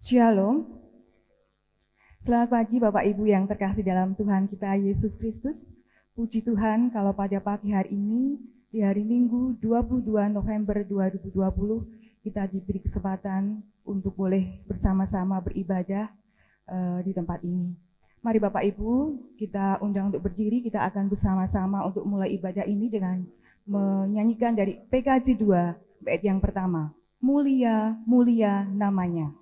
Shalom. Selamat pagi Bapak Ibu yang terkasih dalam Tuhan kita Yesus Kristus. Puji Tuhan kalau pada pagi hari ini, di hari Minggu 22 November 2020, kita diberi kesempatan untuk boleh bersama-sama beribadah di tempat ini. Mari Bapak Ibu, kita undang untuk berdiri, kita akan bersama-sama untuk mulai ibadah ini dengan menyanyikan dari PKJ 2, bait yang pertama. Mulia, mulia namanya.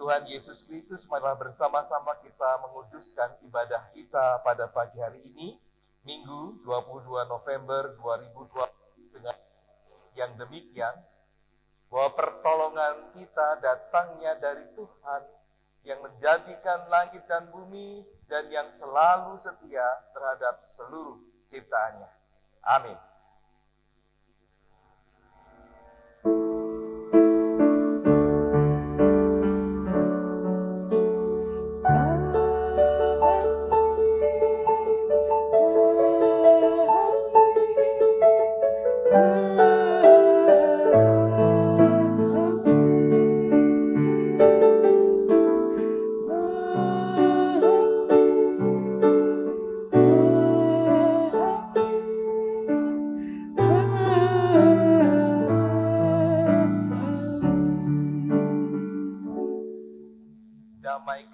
Tuhan Yesus Kristus, marilah bersama-sama kita menguduskan ibadah kita pada pagi hari ini, Minggu 22 November 2020, dengan yang demikian, bahwa pertolongan kita datangnya dari Tuhan yang menjadikan langit dan bumi dan yang selalu setia terhadap seluruh ciptaannya. Amin.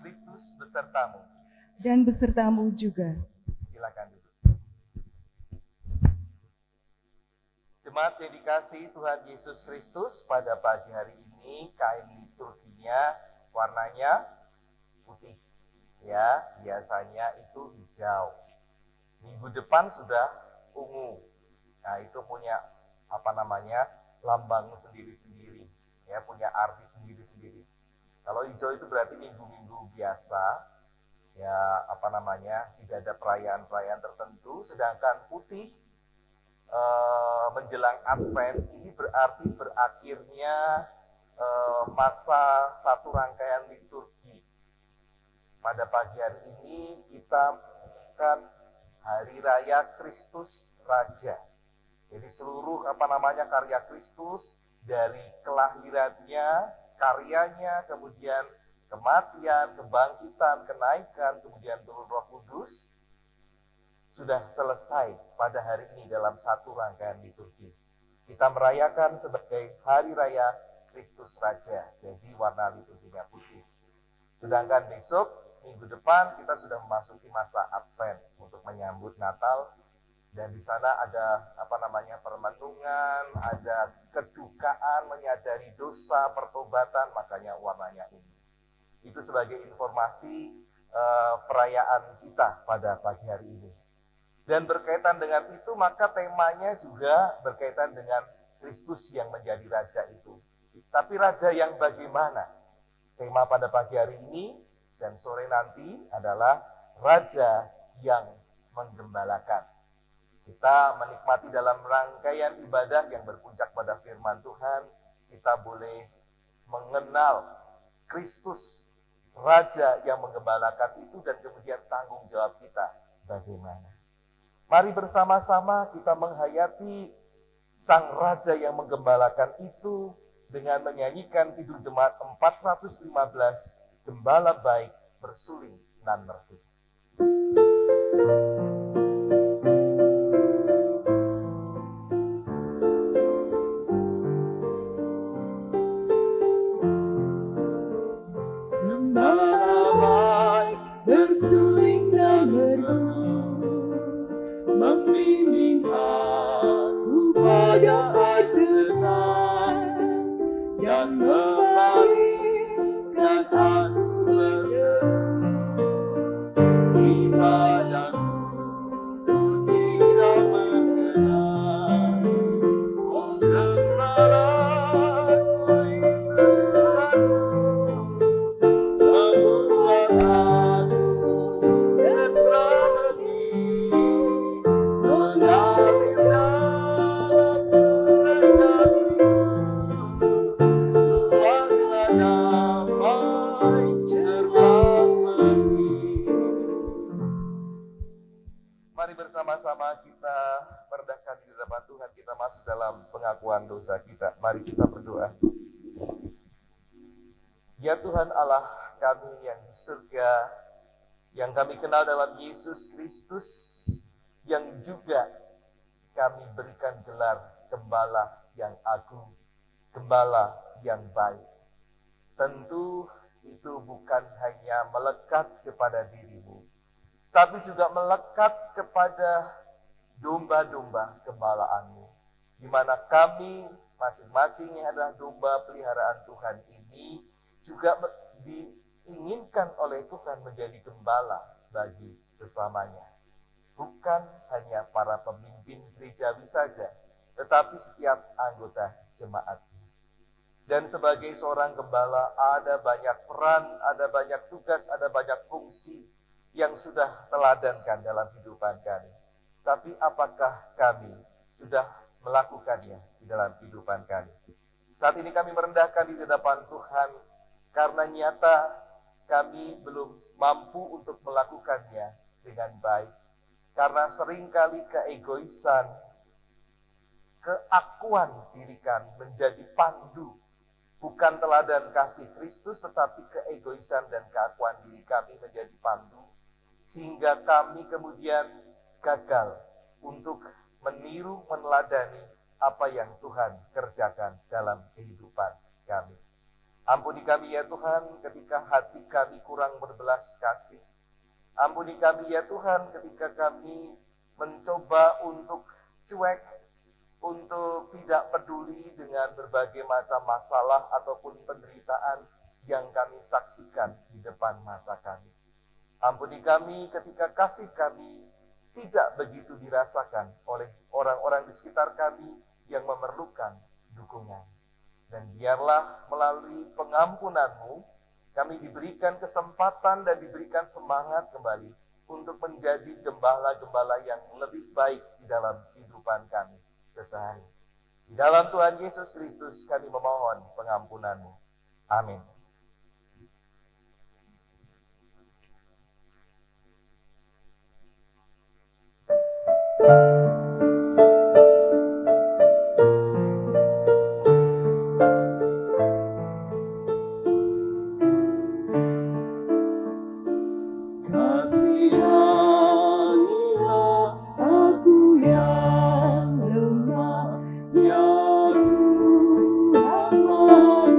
Kristus besertamu. Dan besertamu juga. Silakan duduk. Jemaat yang dikasihi Tuhan Yesus Kristus, pada pagi hari ini kain liturginya warnanya putih. Ya, biasanya itu hijau. Minggu depan sudah ungu. Nah, itu punya lambang sendiri-sendiri. Ya, punya arti sendiri-sendiri. Kalau hijau itu berarti minggu-minggu biasa, ya tidak ada perayaan-perayaan tertentu, sedangkan putih menjelang Advent ini berarti berakhirnya masa satu rangkaian liturgi. Pada pagi hari ini kita melakukan Hari Raya Kristus Raja. Jadi seluruh karya Kristus dari kelahirannya, karyanya, kemudian kematian, kebangkitan, kenaikan, kemudian turun Roh Kudus, sudah selesai pada hari ini dalam satu rangkaian liturgi. Kita merayakan sebagai Hari Raya Kristus Raja. Jadi warna liturginya putih. Sedangkan besok, minggu depan, kita sudah memasuki masa Advent untuk menyambut Natal. Dan di sana ada permenungan, ada kedukaan, menyadari dosa, pertobatan, makanya warnanya ini. Itu sebagai informasi perayaan kita pada pagi hari ini. Dan berkaitan dengan itu, maka temanya juga berkaitan dengan Kristus yang menjadi Raja itu. Tapi Raja yang bagaimana? Tema pada pagi hari ini dan sore nanti adalah Raja yang menggembalakan. Kita menikmati dalam rangkaian ibadah yang berpuncak pada firman Tuhan, kita boleh mengenal Kristus, Raja yang menggembalakan itu, dan kemudian tanggung jawab kita bagaimana. Mari bersama-sama kita menghayati Sang Raja yang menggembalakan itu dengan menyanyikan Kidung Jemaat 415, Gembala Baik Bersuling Nan Merdu. Bersuling dan merdu, membimbing aku pada air tenang, dan memalingkan aku berteduh. Ibadahku ku tidak mengenal, oh gembala membuat aku terperangin, mengalir dalam surga kasih-Mu, kuasa damai cerah menghibur. Mari bersama-sama kita merendahkan diri di hadapan Tuhan, kita masuk dalam pengakuan dosa kita. Mari kita berdoa. Ya Tuhan Allah kami yang di surga, yang kami kenal dalam Yesus Kristus, yang juga kami berikan gelar Gembala yang agung, Gembala yang baik. Tentu itu bukan hanya melekat kepada diri-Mu, tapi juga melekat kepada domba-domba gembala-Mu, di mana kami masing-masing yang adalah domba peliharaan Tuhan ini juga diinginkan oleh Tuhan menjadi gembala bagi sesamanya. Bukan hanya para pemimpin gerejawi saja, tetapi setiap anggota jemaat. Dan sebagai seorang gembala ada banyak peran, ada banyak tugas, ada banyak fungsi yang sudah teladankan dalam kehidupan kami. Tapi apakah kami sudah melakukannya di dalam kehidupan kami? Saat ini kami merendahkan di hadapan Tuhan, karena nyata kami belum mampu untuk melakukannya dengan baik. Karena seringkali keegoisan, keakuan diri kami menjadi pandu. Bukan teladan kasih Kristus, tetapi keegoisan dan keakuan diri kami menjadi pandu. Sehingga kami kemudian gagal untuk meniru, meneladani apa yang Tuhan kerjakan dalam kehidupan kami. Ampuni kami ya Tuhan ketika hati kami kurang berbelas kasih. Ampuni kami ya Tuhan ketika kami mencoba untuk cuek, untuk tidak peduli dengan berbagai macam masalah ataupun penderitaan yang kami saksikan di depan mata kami. Ampuni kami ketika kasih kami tidak begitu dirasakan oleh orang-orang di sekitar kami yang memerlukan dukungan. Dan biarlah melalui pengampunan-Mu, kami diberikan kesempatan dan diberikan semangat kembali untuk menjadi gembala-gembala yang lebih baik di dalam kehidupan kami sehari. Di dalam Tuhan Yesus Kristus kami memohon pengampunan-Mu. Amin. Kasihanilah aku yang lemah, ya Tuhan Maha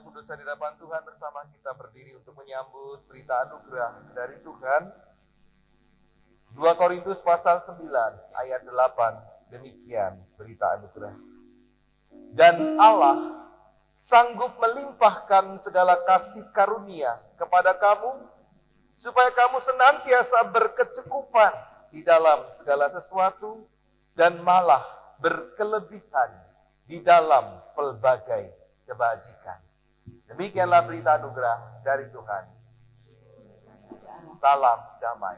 anak berdosa di hadapan Tuhan, bersama kita berdiri untuk menyambut berita anugerah dari Tuhan. 2 Korintus pasal 9 ayat 8, demikian berita anugerah. Dan Allah sanggup melimpahkan segala kasih karunia kepada kamu, supaya kamu senantiasa berkecukupan di dalam segala sesuatu, dan malah berkelebihan di dalam pelbagai kebajikan. Demikianlah berita anugerah dari Tuhan. Salam damai.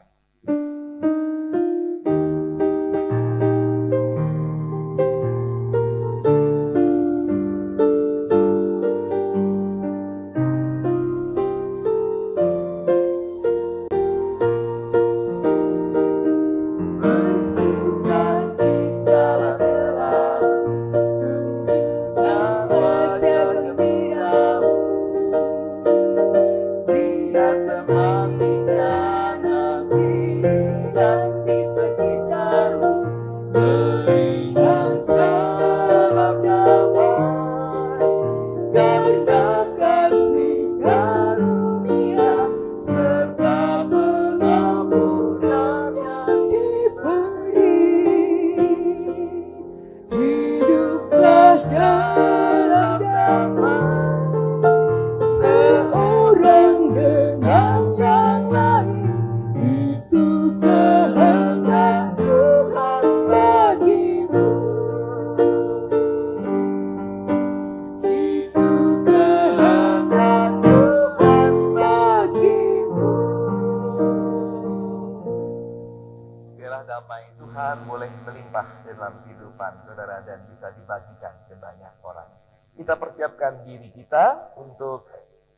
Damai Tuhan boleh melimpah dalam kehidupan saudara dan bisa dibagikan ke banyak orang. Kita persiapkan diri kita untuk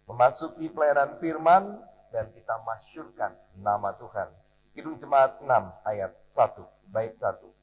memasuki pelayanan firman dan kita masyurkan nama Tuhan. Kidung Jemaat 6 ayat 1, bait 1.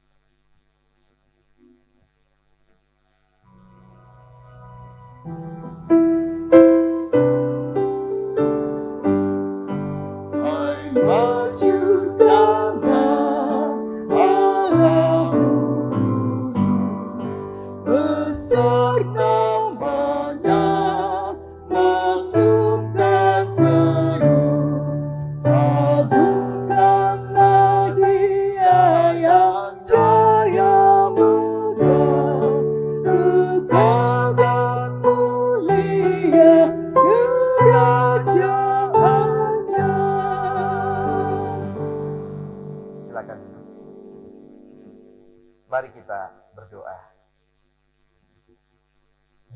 Mari kita berdoa.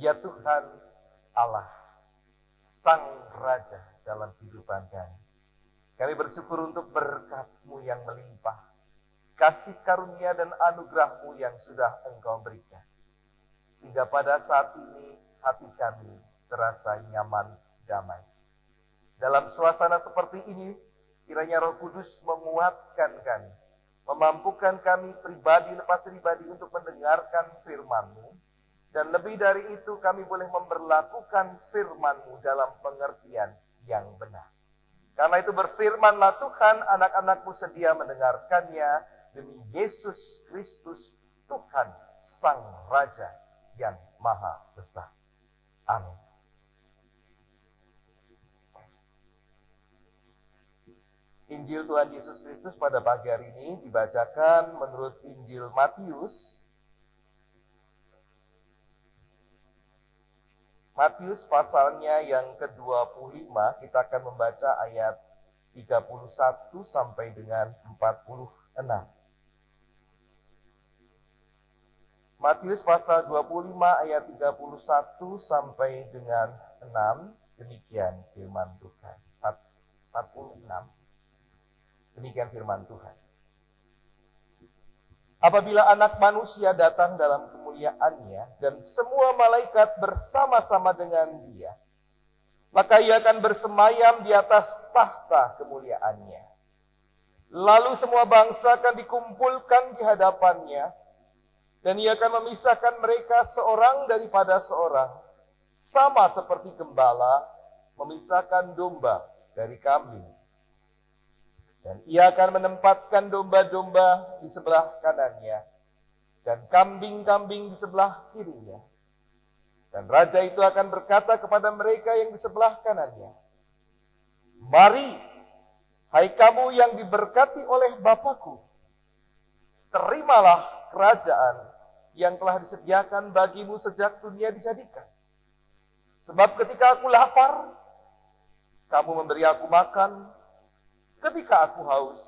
Ya Tuhan Allah, Sang Raja dalam kehidupan kami. Kami bersyukur untuk berkat-Mu yang melimpah, kasih karunia dan anugerah-Mu yang sudah Engkau berikan. Sehingga pada saat ini hati kami terasa nyaman, damai. Dalam suasana seperti ini, kiranya Roh Kudus menguatkan kami, memampukan kami pribadi lepas pribadi untuk mendengarkan firman-Mu. Dan lebih dari itu kami boleh memberlakukan firman-Mu dalam pengertian yang benar. Karena itu berfirmanlah Tuhan, anak-anak-Mu sedia mendengarkannya demi Yesus Kristus, Tuhan Sang Raja yang Maha Besar. Amin. Injil Tuhan Yesus Kristus pada pagi hari ini dibacakan menurut Injil Matius. Matius pasalnya yang ke-25, kita akan membaca ayat 31 sampai dengan 46. Matius pasal 25 ayat 31 sampai dengan 6, demikian firman Tuhan. 46. Demikian firman Tuhan. Apabila Anak Manusia datang dalam kemuliaannya dan semua malaikat bersama-sama dengan Dia, maka Ia akan bersemayam di atas tahta kemuliaannya. Lalu semua bangsa akan dikumpulkan di hadapannya, dan Ia akan memisahkan mereka seorang daripada seorang, sama seperti gembala memisahkan domba dari kambing. Dan Ia akan menempatkan domba-domba di sebelah kanannya dan kambing-kambing di sebelah kirinya. Dan raja itu akan berkata kepada mereka yang di sebelah kanannya, "Mari, hai kamu yang diberkati oleh Bapa-Ku, terimalah kerajaan yang telah disediakan bagimu sejak dunia dijadikan. Sebab ketika aku lapar, kamu memberi aku makan. Ketika aku haus,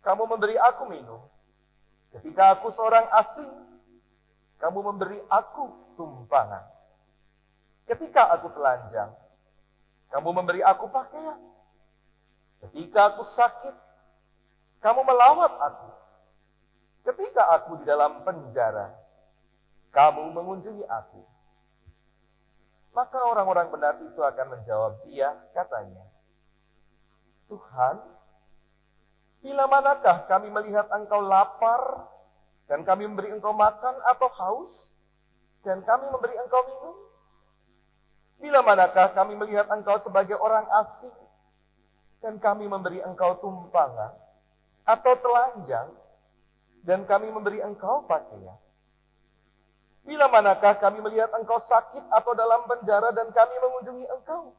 kamu memberi aku minum. Ketika aku seorang asing, kamu memberi aku tumpangan. Ketika aku telanjang, kamu memberi aku pakaian. Ketika aku sakit, kamu melawat aku. Ketika aku di dalam penjara, kamu mengunjungi aku." Maka orang-orang benar itu akan menjawab dia, katanya, "Tuhan, bila manakah kami melihat engkau lapar, dan kami memberi engkau makan atau haus, dan kami memberi engkau minum? Bila manakah kami melihat engkau sebagai orang asing, dan kami memberi engkau tumpangan, atau telanjang, dan kami memberi engkau pakaian? Bila manakah kami melihat engkau sakit atau dalam penjara, dan kami mengunjungi engkau?"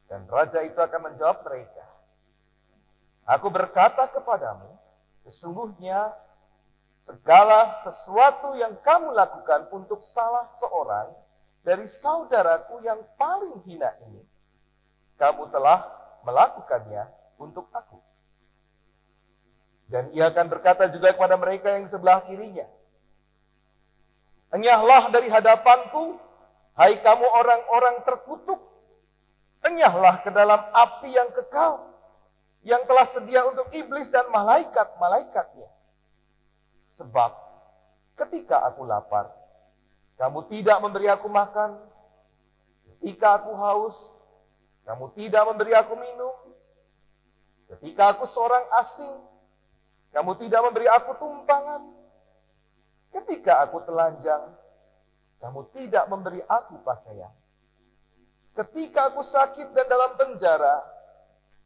Dan raja itu akan menjawab mereka, "Aku berkata kepadamu, sesungguhnya segala sesuatu yang kamu lakukan untuk salah seorang dari saudaraku yang paling hina ini, kamu telah melakukannya untuk aku." Dan ia akan berkata juga kepada mereka yang di sebelah kirinya, "Enyahlah dari hadapanku, hai kamu orang-orang terkutuk. Enyahlah ke dalam api yang kekal, yang telah sedia untuk iblis dan malaikat-malaikatnya. Sebab ketika aku lapar, kamu tidak memberi aku makan. Ketika aku haus, kamu tidak memberi aku minum. Ketika aku seorang asing, kamu tidak memberi aku tumpangan. Ketika aku telanjang, kamu tidak memberi aku pakaian. Ketika aku sakit dan dalam penjara,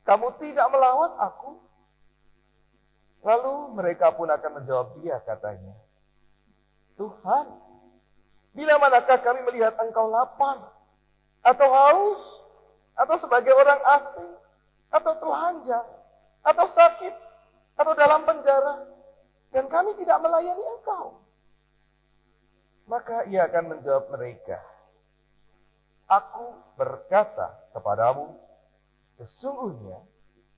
kamu tidak melawat aku." Lalu mereka pun akan menjawab dia, katanya, "Tuhan, bila manakah kami melihat engkau lapar, atau haus, atau sebagai orang asing, atau telanjang, atau sakit, atau dalam penjara, dan kami tidak melayani engkau?" Maka ia akan menjawab mereka, "Aku berkata kepadamu, sesungguhnya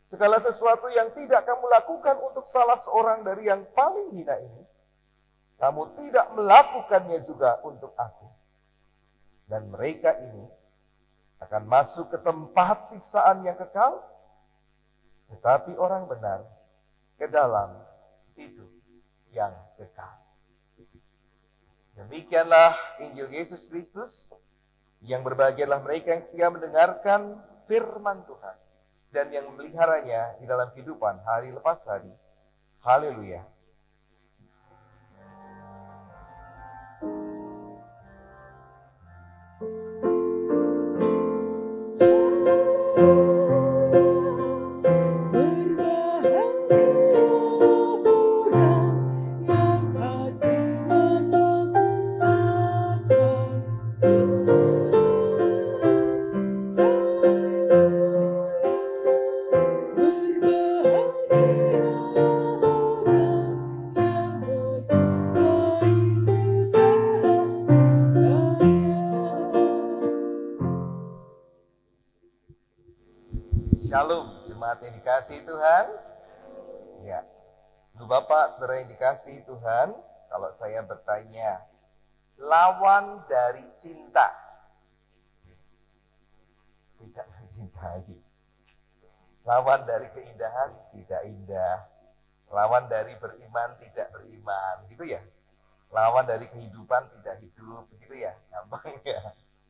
segala sesuatu yang tidak kamu lakukan untuk salah seorang dari yang paling hina ini, kamu tidak melakukannya juga untuk aku." Dan mereka ini akan masuk ke tempat siksaan yang kekal, tetapi orang benar ke dalam hidup yang kekal. Demikianlah Injil Yesus Kristus. Yang berbahagialah mereka yang setia mendengarkan firman Tuhan dan yang memeliharanya di dalam kehidupan hari lepas hari. Haleluya. Shalom, jemaat yang dikasihi Tuhan. Ya, Ibu Bapak, Saudara yang dikasihi Tuhan, kalau saya bertanya, lawan dari cinta, tidak mencintai. Lawan dari keindahan, tidak indah. Lawan dari beriman, tidak beriman, gitu ya. Lawan dari kehidupan, tidak hidup, begitu ya. Gampang ya.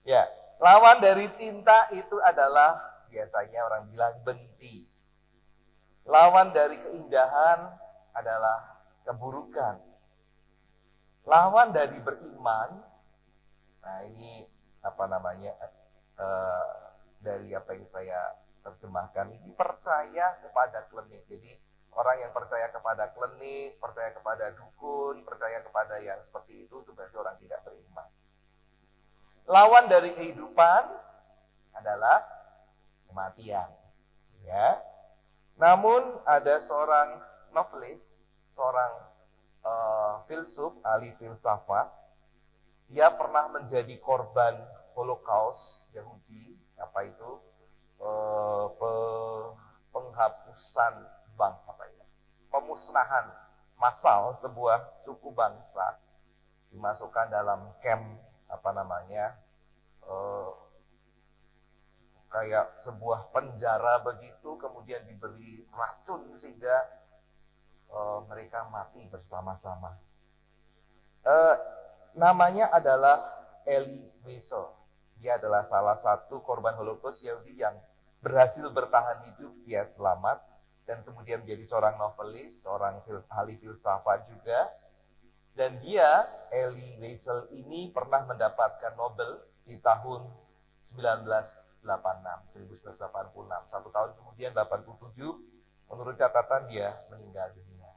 Ya, lawan dari cinta itu adalah biasanya orang bilang benci. Lawan dari keindahan adalah keburukan. Lawan dari beriman, nah ini dari apa yang saya terjemahkan ini, percaya kepada klinik. Jadi orang yang percaya kepada klinik, percaya kepada dukun, percaya kepada yang seperti itu berarti orang tidak beriman. Lawan dari kehidupan adalah kematian. Ya. Namun ada seorang novelis, seorang filsuf, ahli filsafat, dia pernah menjadi korban Holocaust Yahudi, apa itu penghapusan pemusnahan massal sebuah suku bangsa, dimasukkan dalam camp kayak sebuah penjara begitu, kemudian diberi racun sehingga mereka mati bersama-sama. Namanya adalah Elie Wiesel. Dia adalah salah satu korban Holocaust Yahudi yang berhasil bertahan hidup, dia selamat, dan kemudian menjadi seorang novelis, seorang ahli filsafat juga. Dan dia, Elie Wiesel ini pernah mendapatkan Nobel di tahun 1986. Satu tahun kemudian, 87, menurut catatan dia meninggal dunia.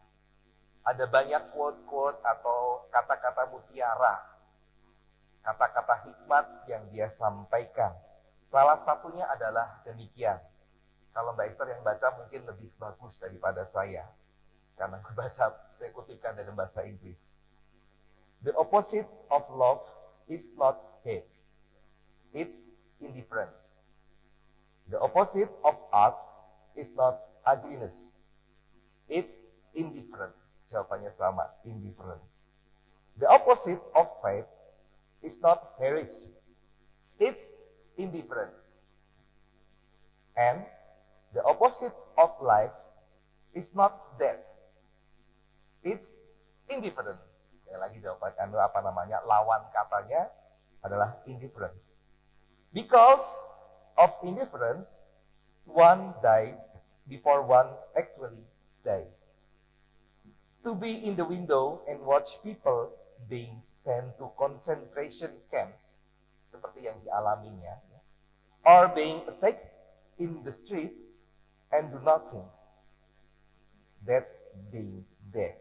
Ada banyak quote-quote atau kata-kata mutiara, kata-kata hikmat yang dia sampaikan. Salah satunya adalah demikian. Kalau Mbak Esther yang baca mungkin lebih bagus daripada saya, karena saya kutipkan dari bahasa Inggris. The opposite of love is not hate. It's indifference. The opposite of art is not ugliness. It's indifference. Jawabannya sama, indifference. The opposite of faith is not heresy. It's indifference. And the opposite of life is not death. It's indifference. Lagi jawabannya lawan katanya adalah indifference. Because of indifference, one dies before one actually dies. To be in the window and watch people being sent to concentration camps, seperti yang dialaminya, or being attacked in the street and do nothing, that's being dead.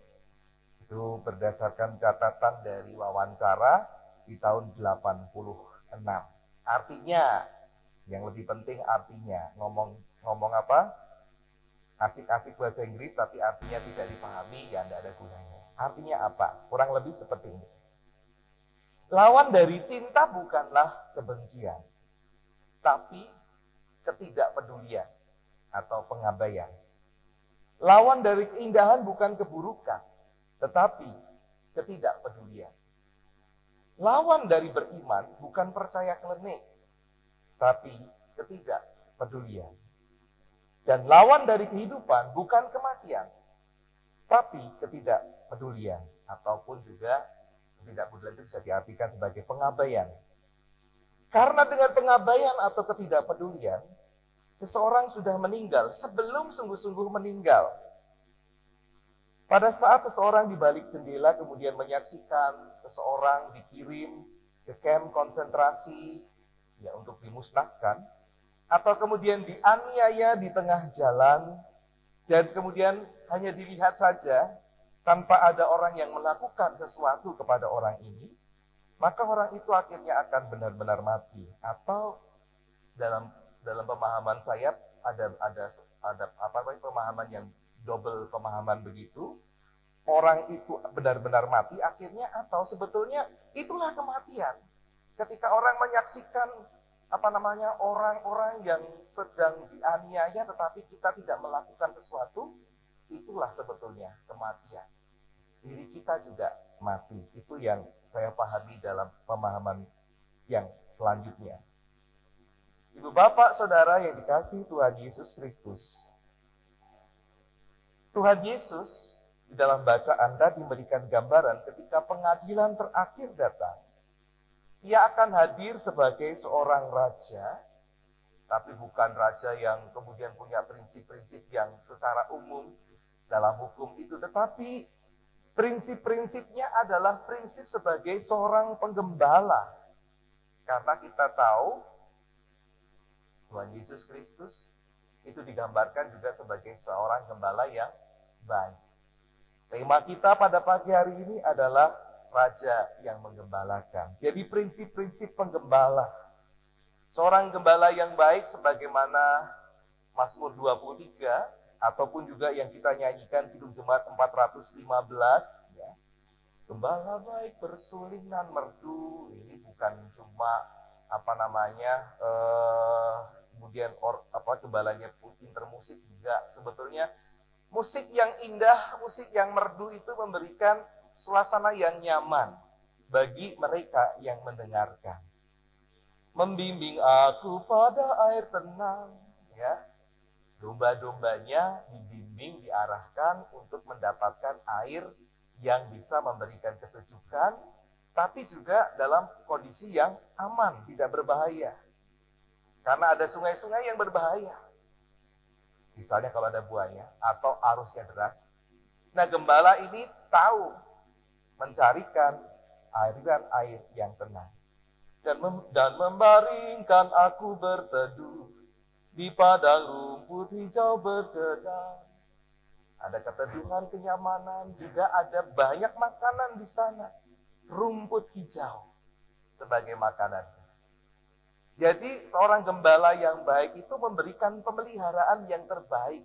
Itu berdasarkan catatan dari wawancara di tahun 86. Artinya, yang lebih penting artinya, ngomong apa? Asik-asik bahasa Inggris tapi artinya tidak dipahami, ya tidak ada gunanya. Artinya apa? Kurang lebih seperti ini. Lawan dari cinta bukanlah kebencian, tapi ketidakpedulian atau pengabaian. Lawan dari keindahan bukan keburukan, tetapi ketidakpedulian. Lawan dari beriman bukan percaya klenik, tapi ketidakpedulian. Dan lawan dari kehidupan bukan kematian, tapi ketidakpedulian. Ataupun juga ketidakpedulian itu bisa diartikan sebagai pengabaian. Karena dengan pengabaian atau ketidakpedulian, seseorang sudah meninggal sebelum sungguh-sungguh meninggal. Pada saat seseorang di balik jendela kemudian menyaksikan seseorang dikirim ke kamp konsentrasi ya untuk dimusnahkan, atau kemudian dianiaya di tengah jalan, dan kemudian hanya dilihat saja tanpa ada orang yang melakukan sesuatu kepada orang ini, maka orang itu akhirnya akan benar-benar mati. Atau dalam pemahaman saya ada pemahaman yang double pemahaman begitu. Orang itu benar-benar mati akhirnya, atau sebetulnya itulah kematian. Ketika orang menyaksikan orang-orang yang sedang dianiaya tetapi kita tidak melakukan sesuatu, itulah sebetulnya kematian. Diri kita juga mati. Itu yang saya pahami dalam pemahaman yang selanjutnya. Ibu bapak saudara yang dikasihi Tuhan Yesus Kristus, Tuhan Yesus di dalam bacaan tadi memberikan gambaran ketika pengadilan terakhir datang. Ia akan hadir sebagai seorang raja, tapi bukan raja yang kemudian punya prinsip-prinsip yang secara umum dalam hukum itu, tetapi prinsip-prinsipnya adalah prinsip sebagai seorang penggembala. Karena kita tahu Tuhan Yesus Kristus itu digambarkan juga sebagai seorang gembala yang baik. Tema kita pada pagi hari ini adalah raja yang menggembalakan. Jadi prinsip-prinsip penggembala. Seorang gembala yang baik sebagaimana Mazmur 23 ataupun juga yang kita nyanyikan Kidung Jemaat 415 ya. Gembala baik bersulinan merdu. Ini bukan cuma kemudian gembalanya pinter musik juga. Sebetulnya musik yang indah, musik yang merdu itu memberikan suasana yang nyaman bagi mereka yang mendengarkan. Membimbing aku pada air tenang, ya. Domba-dombanya dibimbing, diarahkan untuk mendapatkan air yang bisa memberikan kesejukan, tapi juga dalam kondisi yang aman, tidak berbahaya. Karena ada sungai-sungai yang berbahaya. Misalnya kalau ada buaya atau arusnya deras. Nah, gembala ini tahu mencarikan aliran air yang tenang. Dan membaringkan aku berteduh di padang rumput hijau berkedang. Ada keteduhan, kenyamanan, juga ada banyak makanan di sana. Rumput hijau sebagai makanan. Jadi seorang gembala yang baik itu memberikan pemeliharaan yang terbaik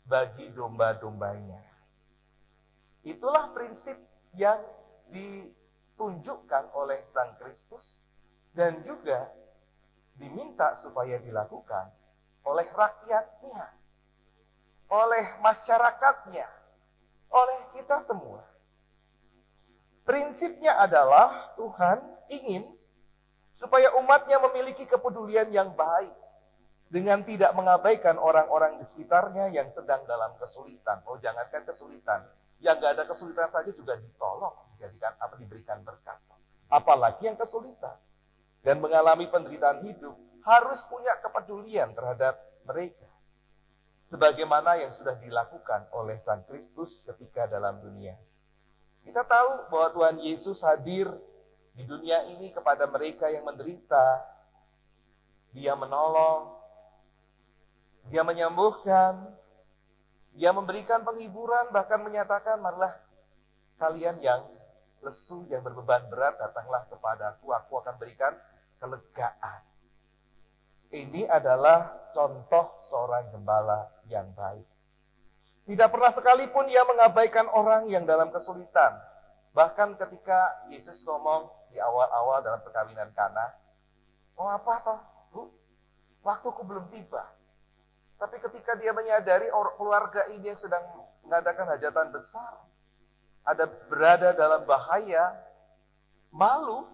bagi domba-dombanya. Itulah prinsip yang ditunjukkan oleh Sang Kristus dan juga diminta supaya dilakukan oleh rakyatnya, oleh masyarakatnya, oleh kita semua. Prinsipnya adalah Tuhan ingin supaya umatnya memiliki kepedulian yang baik dengan tidak mengabaikan orang-orang di sekitarnya yang sedang dalam kesulitan. Oh, jangankan kesulitan, yang gak ada kesulitan saja juga ditolong, diberikan berkat. Apalagi yang kesulitan dan mengalami penderitaan hidup, harus punya kepedulian terhadap mereka. Sebagaimana yang sudah dilakukan oleh Sang Kristus ketika dalam dunia. Kita tahu bahwa Tuhan Yesus hadir di dunia ini kepada mereka yang menderita. Dia menolong, Dia menyembuhkan, Dia memberikan penghiburan, bahkan menyatakan, marilah kalian yang lesu, yang berbeban berat, datanglah kepadaku, aku akan berikan kelegaan. Ini adalah contoh seorang gembala yang baik. Tidak pernah sekalipun Ia mengabaikan orang yang dalam kesulitan. Bahkan ketika Yesus ngomong di awal-awal dalam perkawinan Kana, "Oh apa toh, Bu? Waktuku belum tiba." Tapi ketika Dia menyadari keluarga ini yang sedang mengadakan hajatan besar, berada dalam bahaya, malu,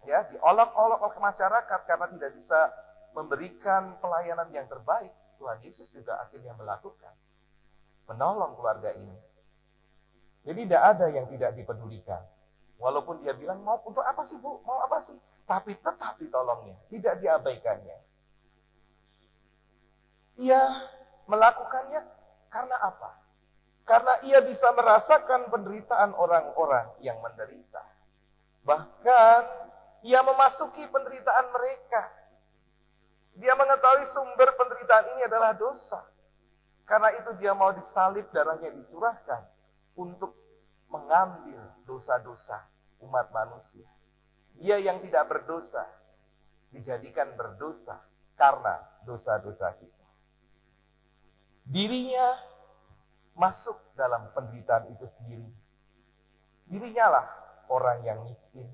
ya, diolok-olok oleh masyarakat karena tidak bisa memberikan pelayanan yang terbaik, Tuhan Yesus juga akhirnya melakukan, menolong keluarga ini. Jadi tidak ada yang tidak dipedulikan. Walaupun dia bilang, mau untuk apa sih Bu? Mau apa sih? Tapi tetap ditolongnya, tidak diabaikannya. Ia melakukannya karena apa? Karena ia bisa merasakan penderitaan orang-orang yang menderita. Bahkan ia memasuki penderitaan mereka. Dia mengetahui sumber penderitaan ini adalah dosa. Karena itu dia mau disalib, darahnya dicurahkan untuk mengambil dosa-dosa umat manusia. Dia yang tidak berdosa dijadikan berdosa karena dosa-dosa kita. Dirinya masuk dalam penderitaan itu sendiri. Dirinya lah orang yang miskin.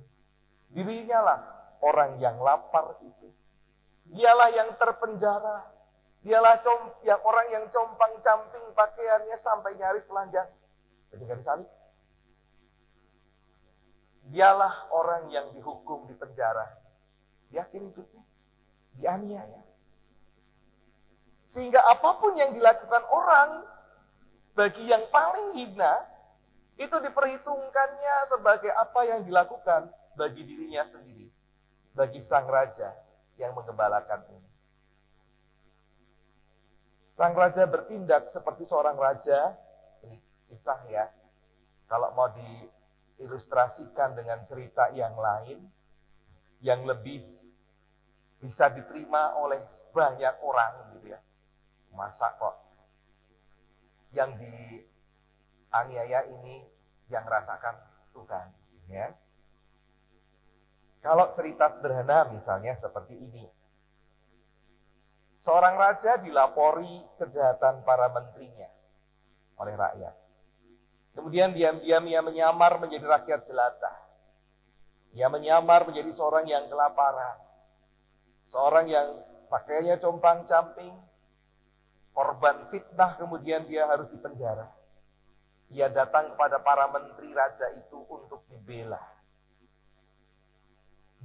Dirinya lah orang yang lapar itu. Dialah yang terpenjara. Dialah orang yang compang-camping pakaiannya sampai nyaris telanjang ketika disalib. Dialah orang yang dihukum di penjara. Di akhir hidupnya dianiaya. Sehingga apapun yang dilakukan orang bagi yang paling hina, itu diperhitungkannya sebagai apa yang dilakukan bagi dirinya sendiri. Bagi sang raja yang menggembalakan ini. Sang raja bertindak seperti seorang raja. Ini kisah ya. Kalau mau diilustrasikan dengan cerita yang lain, yang lebih bisa diterima oleh banyak orang gitu ya. Masa kok yang dianiaya ini yang rasakan Tuhan. Ya. Kalau cerita sederhana misalnya seperti ini. Seorang raja dilapori kejahatan para menterinya oleh rakyat. Kemudian diam-diam ia menyamar menjadi rakyat jelata. Ia menyamar menjadi seorang yang kelaparan. Seorang yang pakaiannya compang-camping, korban fitnah, kemudian dia harus dipenjara. Ia datang kepada para menteri raja itu untuk dibela.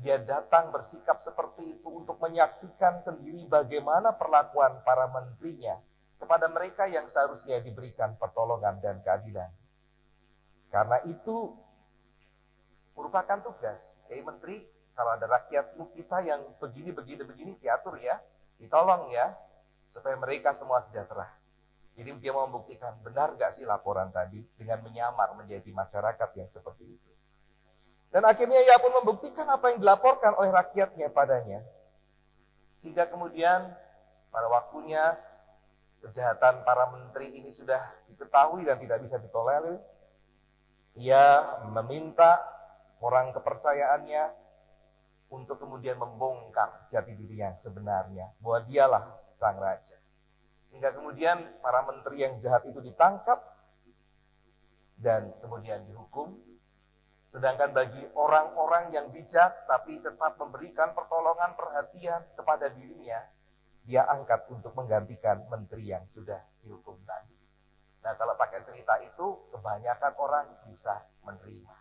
Dia datang bersikap seperti itu untuk menyaksikan sendiri bagaimana perlakuan para menterinya kepada mereka yang seharusnya diberikan pertolongan dan keadilan. Karena itu merupakan tugas. Menteri, kalau ada rakyatmu kita yang begini diatur ya, ditolong ya, supaya mereka semua sejahtera. Jadi dia mau membuktikan, benar gak sih laporan tadi dengan menyamar menjadi masyarakat yang seperti itu. Dan akhirnya ia pun membuktikan apa yang dilaporkan oleh rakyatnya padanya. Sehingga kemudian pada waktunya kejahatan para menteri ini sudah diketahui dan tidak bisa ditolerir. Ia meminta orang kepercayaannya untuk kemudian membongkar jati diri yang sebenarnya, bahwa dialah sang raja. Sehingga kemudian para menteri yang jahat itu ditangkap dan kemudian dihukum. Sedangkan bagi orang-orang yang bijak tapi tetap memberikan pertolongan perhatian kepada dirinya, dia angkat untuk menggantikan menteri yang sudah dihukum tadi. Nah, kalau pakai cerita itu, kebanyakan orang bisa menerima.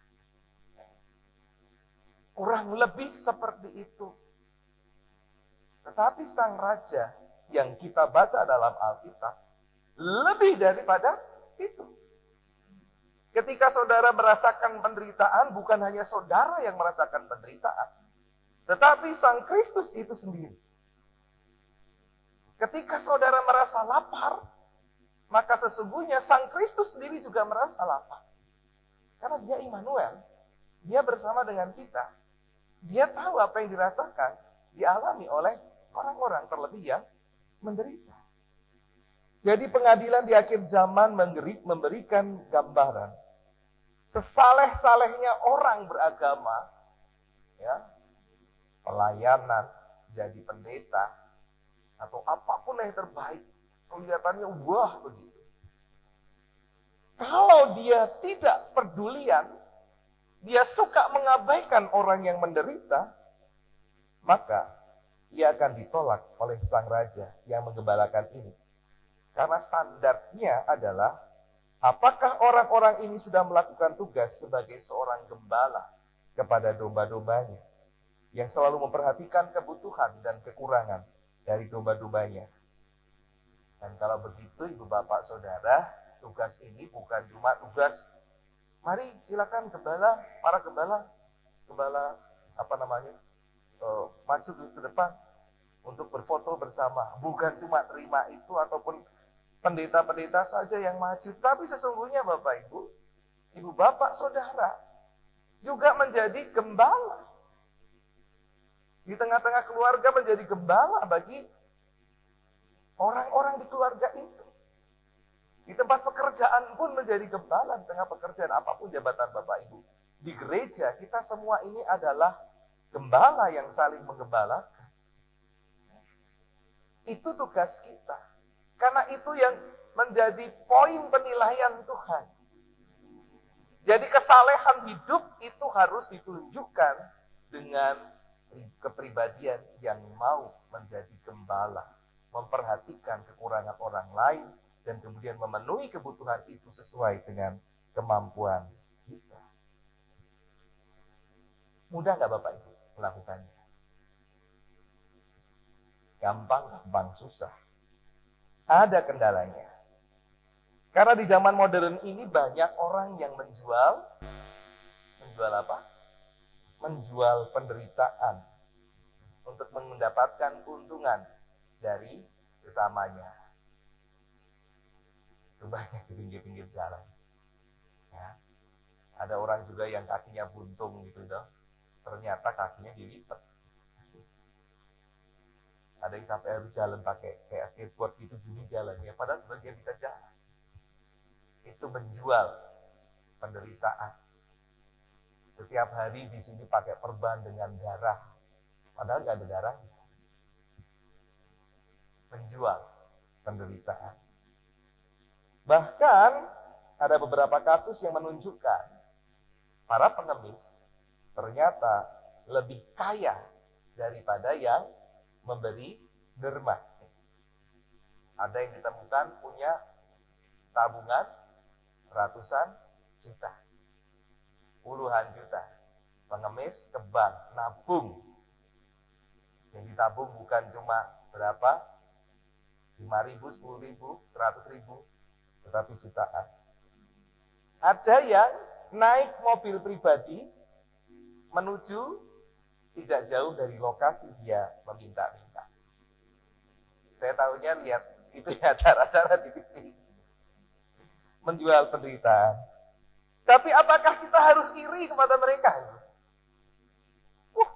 Kurang lebih seperti itu. Tetapi sang raja yang kita baca dalam Alkitab, lebih daripada itu. Ketika saudara merasakan penderitaan, bukan hanya saudara yang merasakan penderitaan, tetapi sang Kristus itu sendiri. Ketika saudara merasa lapar, maka sesungguhnya sang Kristus sendiri juga merasa lapar. Karena dia Immanuel, dia bersama dengan kita. Dia tahu apa yang dirasakan, dialami oleh orang-orang terlebih yang menderita. Jadi pengadilan di akhir zaman memberikan gambaran. Sesaleh-salehnya orang beragama, ya, pelayanan, jadi pendeta, atau apapun yang terbaik, kelihatannya wah begitu. Kalau dia tidak pedulian, dia suka mengabaikan orang yang menderita, maka ia akan ditolak oleh sang raja yang menggembalakan ini. Karena standarnya adalah, apakah orang-orang ini sudah melakukan tugas sebagai seorang gembala kepada domba-dombanya, yang selalu memperhatikan kebutuhan dan kekurangan dari domba-dombanya. Dan kalau begitu, ibu bapak saudara, tugas ini bukan cuma tugas, mari silakan gembala, para gembala maju ke depan untuk berfoto bersama. Bukan cuma terima itu ataupun pendeta-pendeta saja yang maju, tapi sesungguhnya Bapak Ibu, Ibu Bapak Saudara juga menjadi gembala. Di tengah-tengah keluarga menjadi gembala bagi orang-orang di keluarga itu. Di tempat pekerjaan pun menjadi gembala, di tengah pekerjaan apapun jabatan Bapak Ibu. Di gereja kita semua ini adalah gembala yang saling menggembalakan. Itu tugas kita. Karena itu yang menjadi poin penilaian Tuhan. Jadi kesalehan hidup itu harus ditunjukkan dengan kepribadian yang mau menjadi gembala, memperhatikan kekurangan orang lain, dan kemudian memenuhi kebutuhan itu sesuai dengan kemampuan kita. Mudah nggak Bapak Ibu melakukannya? Gampang, susah. Ada kendalanya. Karena di zaman modern ini banyak orang yang menjual apa? Menjual penderitaan untuk mendapatkan keuntungan dari sesamanya. Itu banyak di pinggir-pinggir jalan. Ya. Ada orang juga yang kakinya buntung gitu dong. Ternyata kakinya dilipat. Ada yang sampai harus jalan pakai kayak skateboard gitu dulu jalan ya, padahal sebenarnya bisa jalan. Itu menjual penderitaan. Setiap hari di sini pakai perban dengan darah. Padahal nggak ada darah. Penjual penderitaan. Bahkan ada beberapa kasus yang menunjukkan para pengemis ternyata lebih kaya daripada yang memberi derma. Ada yang ditemukan punya tabungan ratusan juta, puluhan juta. Pengemis ke bank, nabung. Yang ditabung bukan cuma berapa, 5.000, 10.000, 100.000, tetapi jutaan. Ada yang naik mobil pribadi menuju tidak jauh dari lokasi dia meminta-minta. Saya tahunya lihat itu ya acara-acara di TV. Menjual penderitaan. Tapi apakah kita harus iri kepada mereka?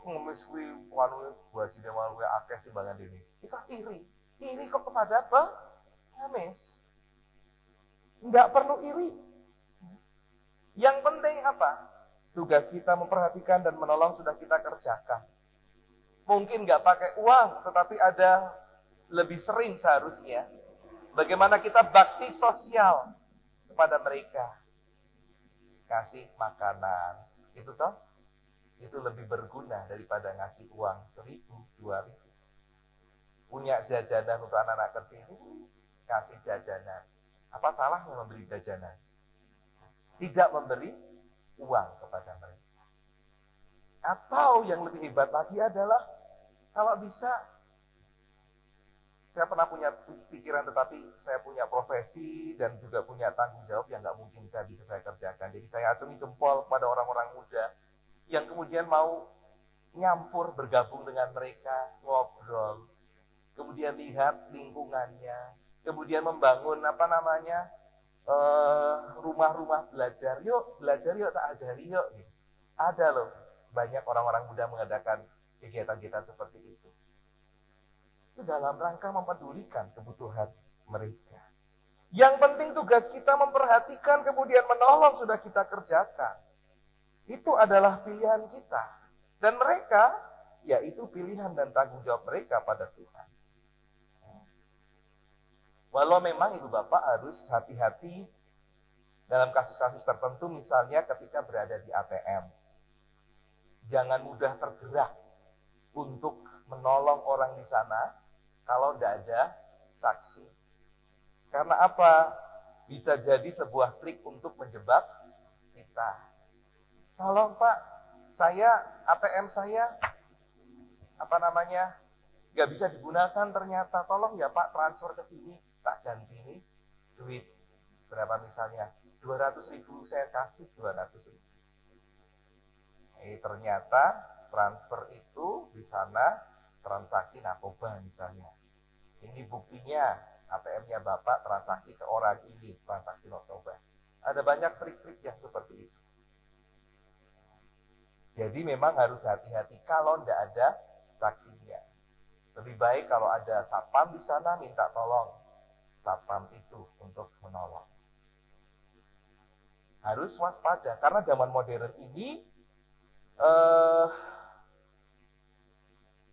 Ngemis kuwi wanu wajine wae akeh timbangan dene. Kita iri. Iri kok kepada pengemis? Enggak perlu iri. Yang penting apa? Tugas kita memperhatikan dan menolong sudah kita kerjakan. Mungkin nggak pakai uang, tetapi ada lebih sering seharusnya. Bagaimana kita bakti sosial kepada mereka. Kasih makanan. Itu toh? Itu lebih berguna daripada ngasih uang 1.000, 2.000. Punya jajanan untuk anak-anak kecil, kasih jajanan. Apa salahnya memberi jajanan? Tidak memberi uang kepada mereka. Atau yang lebih hebat lagi adalah, kalau bisa, saya pernah punya pikiran tetapi saya punya profesi dan juga punya tanggung jawab yang nggak mungkin bisa saya kerjakan. Jadi saya acungi jempol kepada orang-orang muda yang kemudian mau nyampur, bergabung dengan mereka, ngobrol, kemudian lihat lingkungannya, kemudian membangun rumah-rumah belajar. Yuk belajar yuk, tak ajari yuk. Ada loh banyak orang-orang muda mengadakan kegiatan-kegiatan seperti itu. Itu dalam rangka mempedulikan kebutuhan mereka. Yang penting tugas kita memperhatikan kemudian menolong sudah kita kerjakan. Itu adalah pilihan kita. Dan mereka, yaitu pilihan dan tanggung jawab mereka pada Tuhan. Walau memang Ibu Bapak harus hati-hati dalam kasus-kasus tertentu, misalnya ketika berada di ATM. Jangan mudah tergerak untuk menolong orang di sana kalau tidak ada saksi. Karena apa? Bisa jadi sebuah trik untuk menjebak kita. Tolong Pak, ATM saya, nggak bisa digunakan ternyata. Tolong ya Pak, transfer ke sini. Tak ganti ini duit berapa misalnya 200.000, saya kasih 200.000. Ternyata transfer itu di sana transaksi narkoba misalnya. Ini buktinya ATM-nya Bapak transaksi ke orang ini, transaksi narkoba. Ada banyak trik-trik yang seperti itu. Jadi memang harus hati-hati kalau tidak ada saksinya. Lebih baik kalau ada satpam di sana minta tolong satpam itu untuk menolong. Harus waspada, karena zaman modern ini,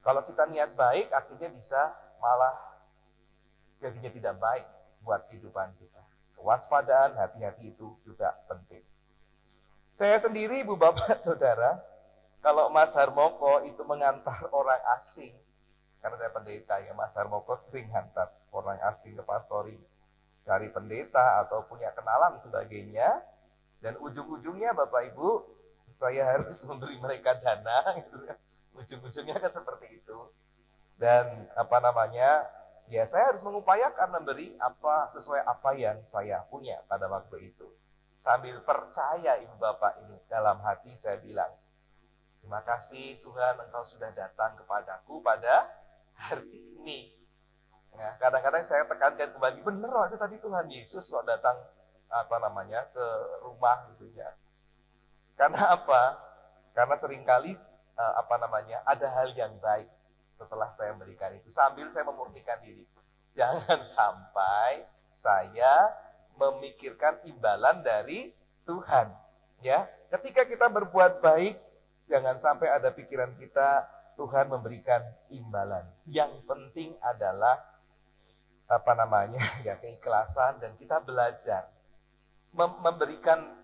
kalau kita niat baik, akhirnya bisa malah jadinya tidak baik buat kehidupan kita. Kewaspadaan, hati-hati itu juga penting. Saya sendiri, Ibu Bapak, Saudara, kalau Mas Harmoko itu mengantar orang asing, karena saya pendeta ya, Mas Harmoko sering hantar orang asing ke pastori, cari pendeta atau punya kenalan sebagainya, dan ujung-ujungnya Bapak Ibu, saya harus memberi mereka dana, gitu kan. Ujung-ujungnya kan seperti itu. Dan ya saya harus mengupayakan memberi sesuai apa yang saya punya pada waktu itu. Sambil percaya Ibu Bapak ini, dalam hati saya bilang, terima kasih Tuhan Engkau sudah datang kepadaku pada hari ini. Ya, kadang-kadang saya tekankan kembali, bener loh itu tadi Tuhan Yesus kok datang ke rumah gitu ya. Karena apa? Karena seringkali ada hal yang baik setelah saya memberikan itu. Sambil saya memurnikan diri. Jangan sampai saya memikirkan imbalan dari Tuhan. Ya, ketika kita berbuat baik, jangan sampai ada pikiran kita Tuhan memberikan imbalan. Yang penting adalah ya keikhlasan, dan kita belajar memberikan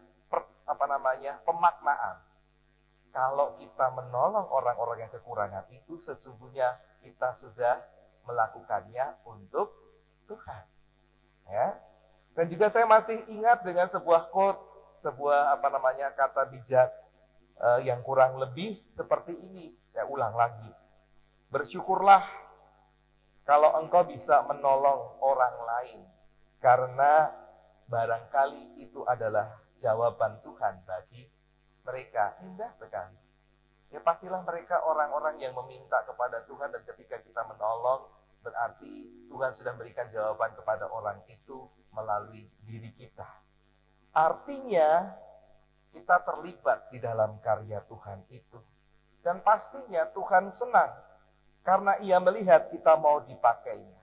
pemaknaan. Kalau kita menolong orang-orang yang kekurangan itu, sesungguhnya kita sudah melakukannya untuk Tuhan. Ya. Dan juga saya masih ingat dengan sebuah quote, sebuah kata bijak yang kurang lebih seperti ini. Saya ulang lagi. Bersyukurlah kalau engkau bisa menolong orang lain, karena barangkali itu adalah jawaban Tuhan bagi mereka. Indah sekali. Ya pastilah mereka orang-orang yang meminta kepada Tuhan, dan ketika kita menolong, berarti Tuhan sudah memberikan jawaban kepada orang itu melalui diri kita. Artinya, kita terlibat di dalam karya Tuhan itu. Dan pastinya Tuhan senang, karena Ia melihat kita mau dipakainya.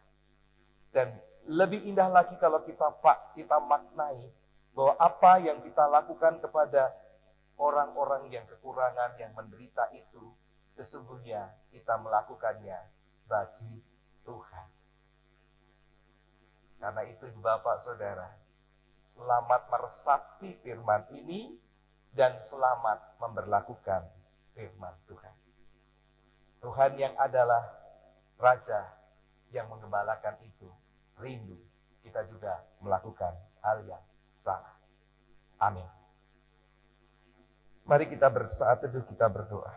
Dan lebih indah lagi kalau kita maknai bahwa apa yang kita lakukan kepada orang-orang yang kekurangan, yang menderita itu, sesungguhnya kita melakukannya bagi Tuhan. Karena itu Bapak Saudara, selamat meresapi firman ini dan selamat memberlakukan firman Tuhan. Tuhan yang adalah Raja yang menggembalakan itu rindu kita juga melakukan hal yang sama. Amin. Mari kita saat teduh kita berdoa.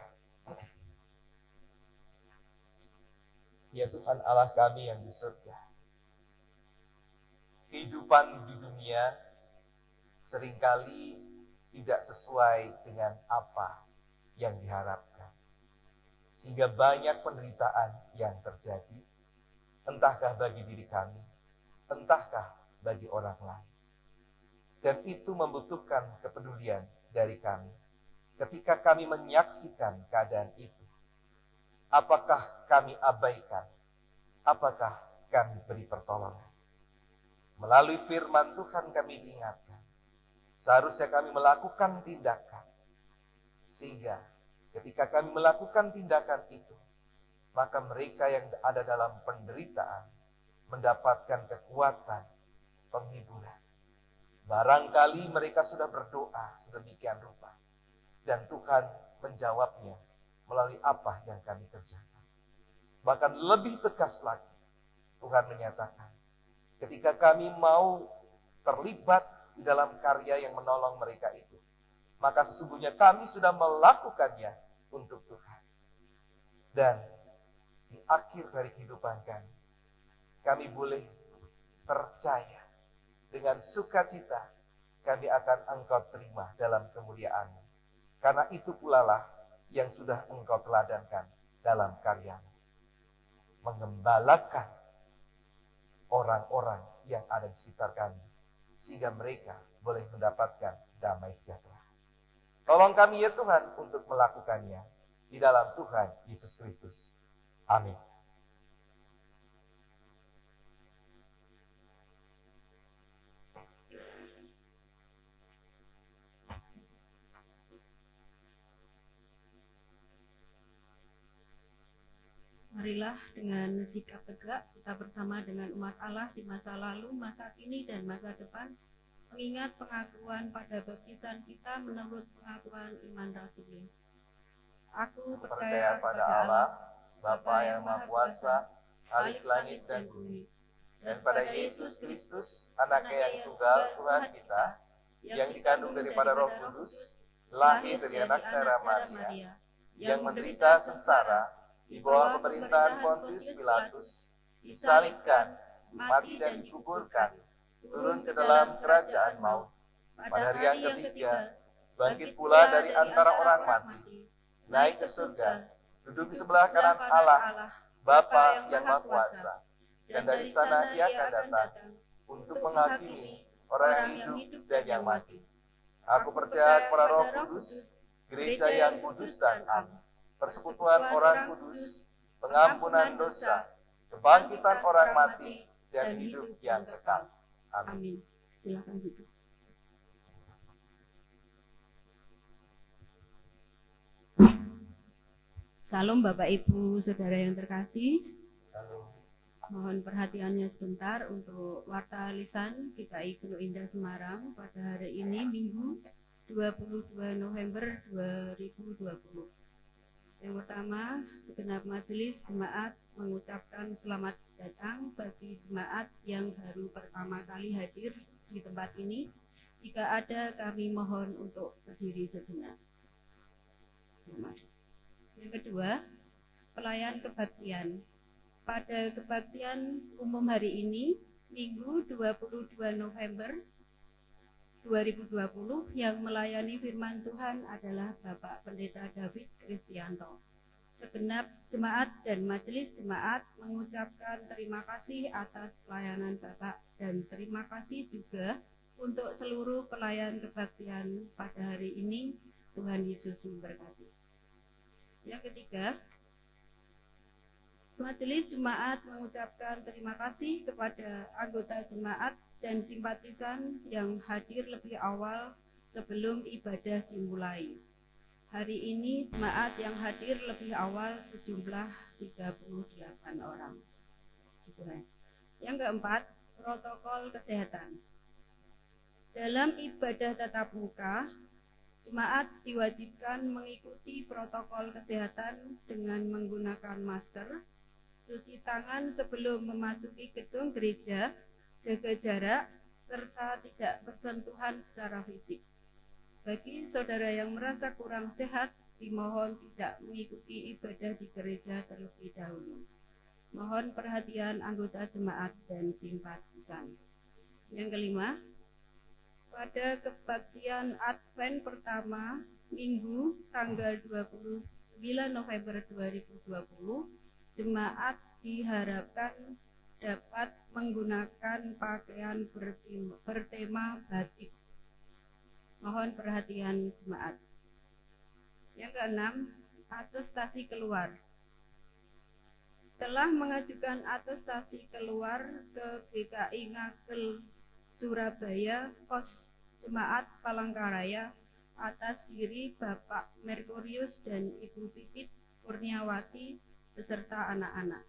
Ya Tuhan Allah kami yang di surga, kehidupan di dunia seringkali tidak sesuai dengan apa yang diharapkan. Sehingga banyak penderitaan yang terjadi, entahkah bagi diri kami, entahkah bagi orang lain. Dan itu membutuhkan kepedulian dari kami. Ketika kami menyaksikan keadaan itu, apakah kami abaikan? Apakah kami beri pertolongan? Melalui firman Tuhan kami diingatkan, seharusnya kami melakukan tindakan. Sehingga ketika kami melakukan tindakan itu, maka mereka yang ada dalam penderitaan mendapatkan kekuatan, penghiburan. Barangkali mereka sudah berdoa sedemikian rupa, dan Tuhan menjawabnya melalui apa yang kami kerjakan. Bahkan lebih tegas lagi, Tuhan menyatakan, ketika kami mau terlibat di dalam karya yang menolong mereka itu, maka sesungguhnya kami sudah melakukannya untuk Tuhan. Dan di akhir dari kehidupan kami boleh percaya dengan sukacita kami akan Engkau terima dalam kemuliaan-Mu. Karena itu pula lah yang sudah Engkau teladankan dalam karya-Mu. Mengembalakan orang-orang yang ada di sekitar kami, sehingga mereka boleh mendapatkan damai sejahtera. Tolong kami ya Tuhan untuk melakukannya di dalam Tuhan Yesus Kristus. Amin. Marilah dengan sikap tegak kita bersama dengan umat Allah di masa lalu, masa kini, dan masa depan, mengingat pengakuan pada baptisan kita menurut pengakuan iman rasuli. Aku percaya pada Allah, Bapa yang Maha Kuasa, Khalik langit dan bumi, dan pada Yesus Kristus, Anaknya yang tunggal Tuhan kita, yang dikandung daripada Roh Kudus, lahir dari anak darah Maria, yang menderita sengsara di bawah pemerintahan Pontius Pilatus, disalibkan, mati dan dikuburkan, turun ke dalam kerajaan maut. Pada hari yang ketiga, bangkit pula dari antara orang mati, naik ke surga, duduk di sebelah kanan Allah, Bapa yang Maha Kuasa, dan dari sana Ia akan datang untuk menghakimi orang yang hidup dan yang mati. Aku percaya kepada Roh Kudus, gereja yang kudus dan am, persekutuan orang kudus, pengampunan dosa, kebangkitan orang mati, dan hidup yang kekal. Amin. Silakan duduk. Salam Bapak Ibu Saudara yang terkasih. Halo. Mohon perhatiannya sebentar untuk warta lisan GKI Gunung Indah Semarang pada hari ini Minggu 22 November 2020. Yang pertama, segenap majelis jemaat mengucapkan selamat datang bagi jemaat yang baru pertama kali hadir di tempat ini. Jika ada, kami mohon untuk berdiri sejenak. Yang kedua, pelayan kebaktian. Pada kebaktian umum hari ini, Minggu 22 November 2020, yang melayani firman Tuhan adalah Bapak Pendeta David Kristianto. Segenap jemaat dan majelis jemaat mengucapkan terima kasih atas pelayanan Bapak dan terima kasih juga untuk seluruh pelayan kebaktian pada hari ini. Tuhan Yesus memberkati. Yang ketiga, majelis jemaat mengucapkan terima kasih kepada anggota jemaat dan simpatisan yang hadir lebih awal sebelum ibadah dimulai. Hari ini jemaat yang hadir lebih awal sejumlah 38 orang. Yang keempat, protokol kesehatan. Dalam ibadah tatap muka, jemaat diwajibkan mengikuti protokol kesehatan dengan menggunakan masker, cuci tangan sebelum memasuki gedung gereja, jaga jarak, serta tidak bersentuhan secara fisik. Bagi saudara yang merasa kurang sehat, dimohon tidak mengikuti ibadah di gereja terlebih dahulu. Mohon perhatian anggota jemaat dan simpatisan. Yang kelima, pada kebaktian Advent pertama, Minggu tanggal 29 November 2020, jemaat diharapkan dapat menggunakan pakaian bertema batik. Mohon perhatian jemaat. Yang keenam, atestasi keluar. Telah mengajukan atestasi keluar ke GKI Ngagel Surabaya, Pos Jemaat Palangkaraya atas diri Bapak Merkurius dan Ibu Pipit Kurniawati beserta anak-anak.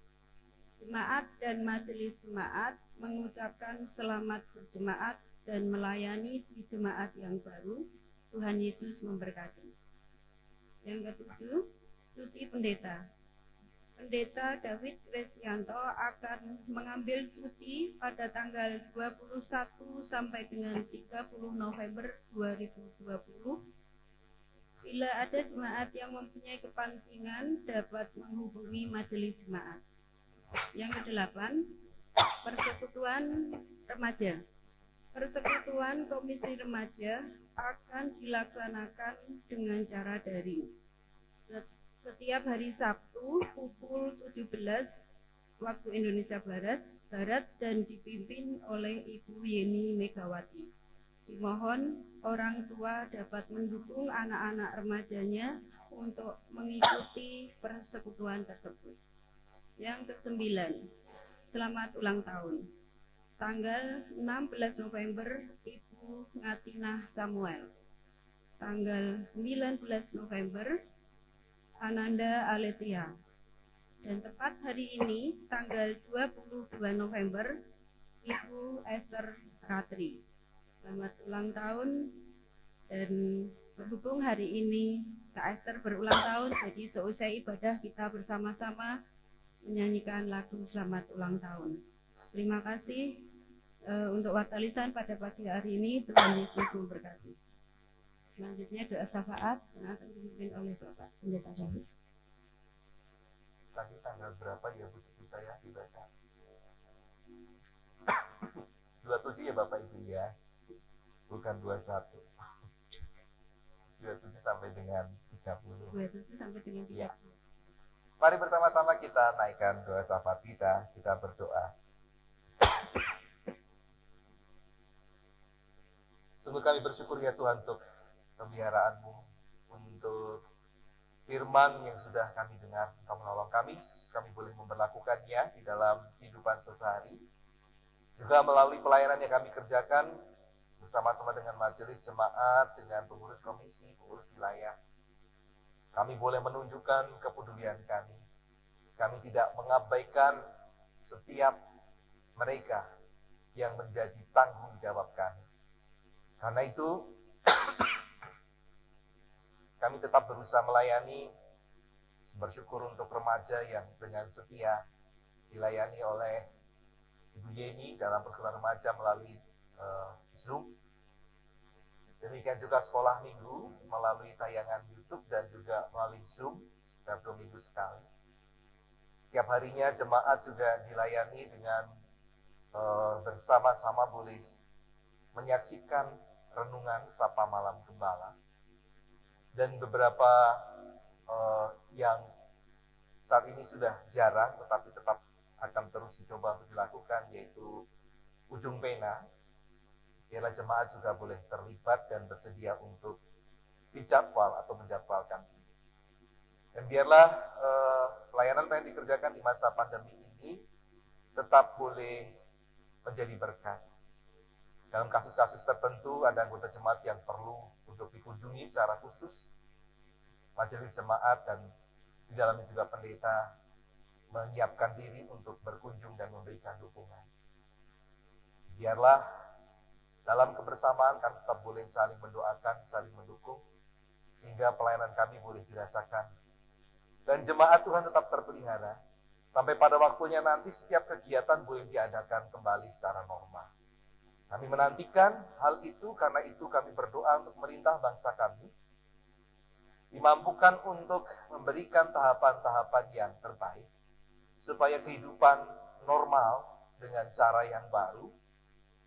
Jemaat dan majelis jemaat mengucapkan selamat berjemaat dan melayani di jemaat yang baru. Tuhan Yesus memberkati. Yang ketujuh, cuti pendeta. Pendeta David Kristianto akan mengambil cuti pada tanggal 21 sampai dengan 30 November 2020. Bila ada jemaat yang mempunyai kepentingan dapat menghubungi majelis jemaat. Yang kedelapan, persekutuan remaja. Persekutuan Komisi Remaja akan dilaksanakan dengan cara daring. Setiap hari Sabtu pukul 17 waktu Indonesia Barat dan dipimpin oleh Ibu Yeni Megawati. Dimohon orang tua dapat mendukung anak-anak remajanya untuk mengikuti persekutuan tersebut. Yang kesembilan, selamat ulang tahun. Tanggal 16 November, Ibu Ngatinah Samuel. Tanggal 19 November, Ananda Aletia. Dan tepat hari ini, tanggal 22 November, Ibu Esther Ratri. Selamat ulang tahun, dan berhubung hari ini Kak Esther berulang tahun, jadi seusai ibadah kita bersama-sama menyanyikan lagu selamat ulang tahun. Terima kasih untuk warta lisan pada pagi hari ini. Tuhan Yesus memberkati. Selanjutnya doa syafaat yang akan dipimpin oleh Bapak Pendeta David. Tadi tanggal berapa ya Bu Cici saya dibaca? 27 ya Bapak Ibu ya, bukan 21. 27 sampai dengan 30. 27 sampai dengan 30. Ya. Mari bersama-sama kita naikkan doa syafaat kita berdoa. Sungguh kami bersyukur ya Tuhan untuk pemeliharaan-Mu, untuk firman yang sudah kami dengar. Engkau menolong kami boleh memperlakukannya di dalam kehidupan sehari-hari. Juga melalui pelayanan yang kami kerjakan bersama-sama dengan majelis jemaat, dengan pengurus komisi, pengurus wilayah. Kami boleh menunjukkan kepedulian kami. Kami tidak mengabaikan setiap mereka yang menjadi tanggung jawab kami. Karena itu, kami tetap berusaha melayani, bersyukur untuk remaja yang dengan setia dilayani oleh Ibu Yeni dalam persekutuan remaja melalui Zoom. Demikian juga sekolah minggu melalui tayangan YouTube dan juga melalui Zoom setiap 2 minggu sekali. Setiap harinya jemaat juga dilayani dengan bersama-sama boleh menyaksikan renungan Sapa Malam Gembala. Dan beberapa yang saat ini sudah jarang tetapi tetap akan terus dicoba untuk dilakukan, yaitu ujung pena. Biarlah jemaat juga boleh terlibat dan bersedia untuk dijadwal atau menjadwalkan. Dan biarlah pelayanan yang dikerjakan di masa pandemi ini tetap boleh menjadi berkat. Dalam kasus-kasus tertentu ada anggota jemaat yang perlu untuk dikunjungi secara khusus, majelis jemaat dan di dalamnya juga pendeta menyiapkan diri untuk berkunjung dan memberikan dukungan. Biarlah dalam kebersamaan kami tetap boleh saling mendoakan, saling mendukung, sehingga pelayanan kami boleh dirasakan. Dan jemaat Tuhan tetap terpelihara, sampai pada waktunya nanti setiap kegiatan boleh diadakan kembali secara normal. Kami menantikan hal itu, karena itu kami berdoa untuk merintah bangsa kami, dimampukan untuk memberikan tahapan-tahapan yang terbaik, supaya kehidupan normal dengan cara yang baru,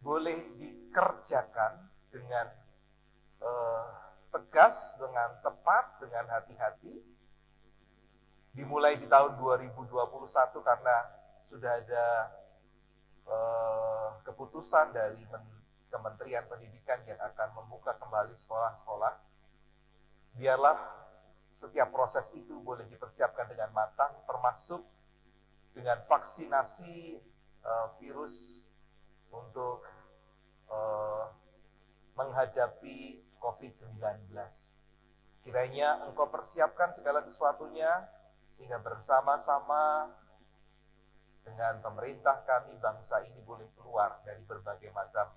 boleh dikerjakan dengan tegas, dengan tepat, dengan hati-hati. Dimulai di tahun 2021 karena sudah ada keputusan dari Kementerian Pendidikan yang akan membuka kembali sekolah-sekolah. Biarlah setiap proses itu boleh dipersiapkan dengan matang, termasuk dengan vaksinasi virus untuk menghadapi COVID-19. Kiranya Engkau persiapkan segala sesuatunya, sehingga bersama-sama dengan pemerintah kami, bangsa ini boleh keluar dari berbagai macam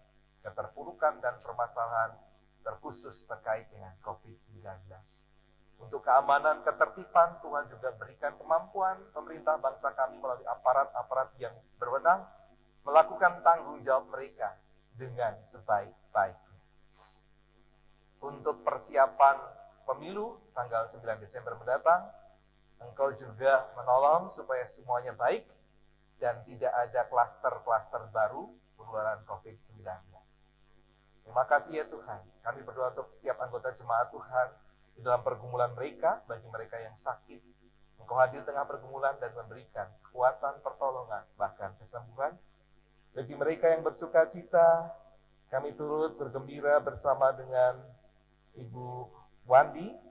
keterpurukan dan permasalahan terkhusus terkait dengan COVID-19. Untuk keamanan, ketertiban, Tuhan juga berikan kemampuan pemerintah bangsa kami melalui aparat-aparat yang berwenang melakukan tanggung jawab mereka dengan sebaik-baiknya. Untuk persiapan pemilu tanggal 9 Desember mendatang, Engkau juga menolong supaya semuanya baik dan tidak ada klaster-klaster baru penularan COVID-19. Terima kasih ya Tuhan. Kami berdoa untuk setiap anggota jemaat Tuhan di dalam pergumulan mereka, bagi mereka yang sakit. Engkau hadir tengah pergumulan dan memberikan kekuatan, pertolongan, bahkan kesembuhan. Bagi mereka yang bersuka cita, kami turut bergembira bersama dengan Ibu Wandi,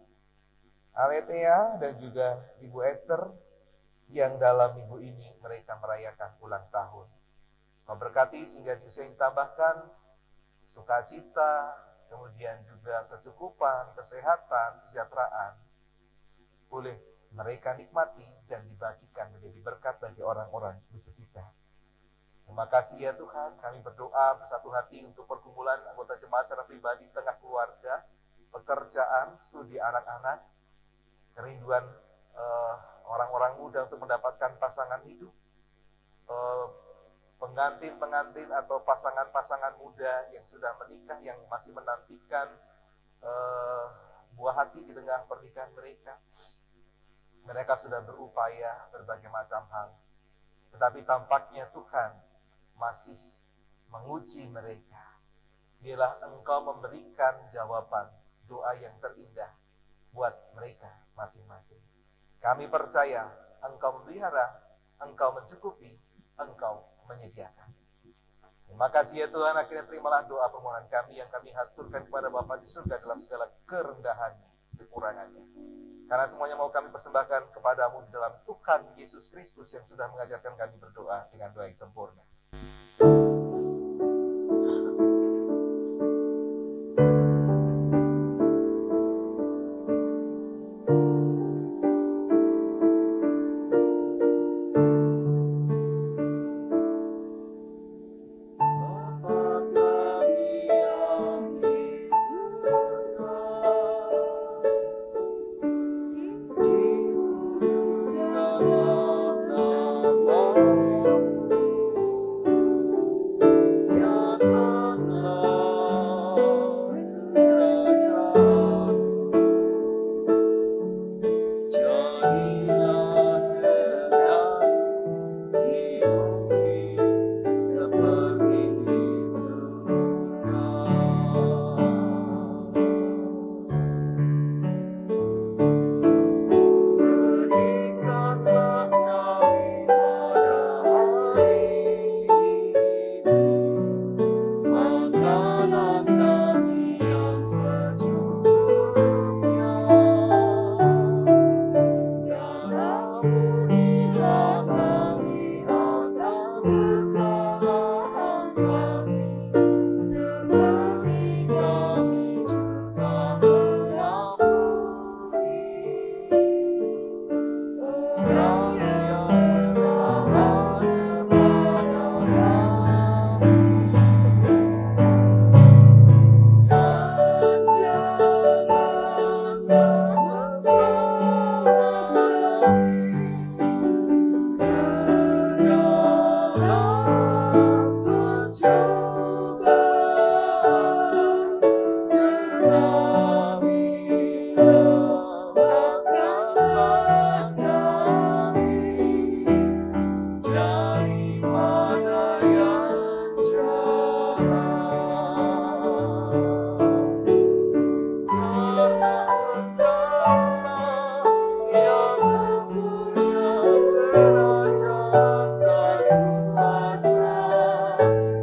Aletea, dan juga Ibu Esther, yang dalam minggu ini mereka merayakan ulang tahun. Memberkati sehingga di usia yang ditambahkan sukacita, kemudian juga kecukupan, kesehatan, kesejahteraan, boleh mereka nikmati dan dibagikan menjadi berkat bagi orang-orang di sekitar. Terima kasih ya Tuhan, kami berdoa bersatu hati untuk pergumulan anggota jemaat secara pribadi, tengah keluarga, pekerjaan, studi anak-anak, kerinduan orang-orang muda untuk mendapatkan pasangan hidup, pengantin-pengantin atau pasangan-pasangan muda yang sudah menikah, yang masih menantikan buah hati di tengah pernikahan mereka. Mereka sudah berupaya berbagai macam hal, tetapi tampaknya Tuhan masih menguji mereka. Biarlah Engkau memberikan jawaban doa yang terindah buat mereka masing-masing. Kami percaya Engkau memelihara, Engkau mencukupi, Engkau menyediakan. Terima kasih ya Tuhan, akhirnya terimalah doa permohonan kami yang kami haturkan kepada Bapa di surga dalam segala kerendahan, kekurangannya. Karena semuanya mau kami persembahkan kepadamu di dalam Tuhan Yesus Kristus yang sudah mengajarkan kami berdoa dengan doa yang sempurna. kesalahan kami, seperti kami juga mengampuni orang yang salah kepada kami. Dan janganlah membawa kami ke dalam pencobaan, tetapi lepaskanlah kami daripada yang jahat. Engkaulah yang mempunyai kerajaan dan kuasa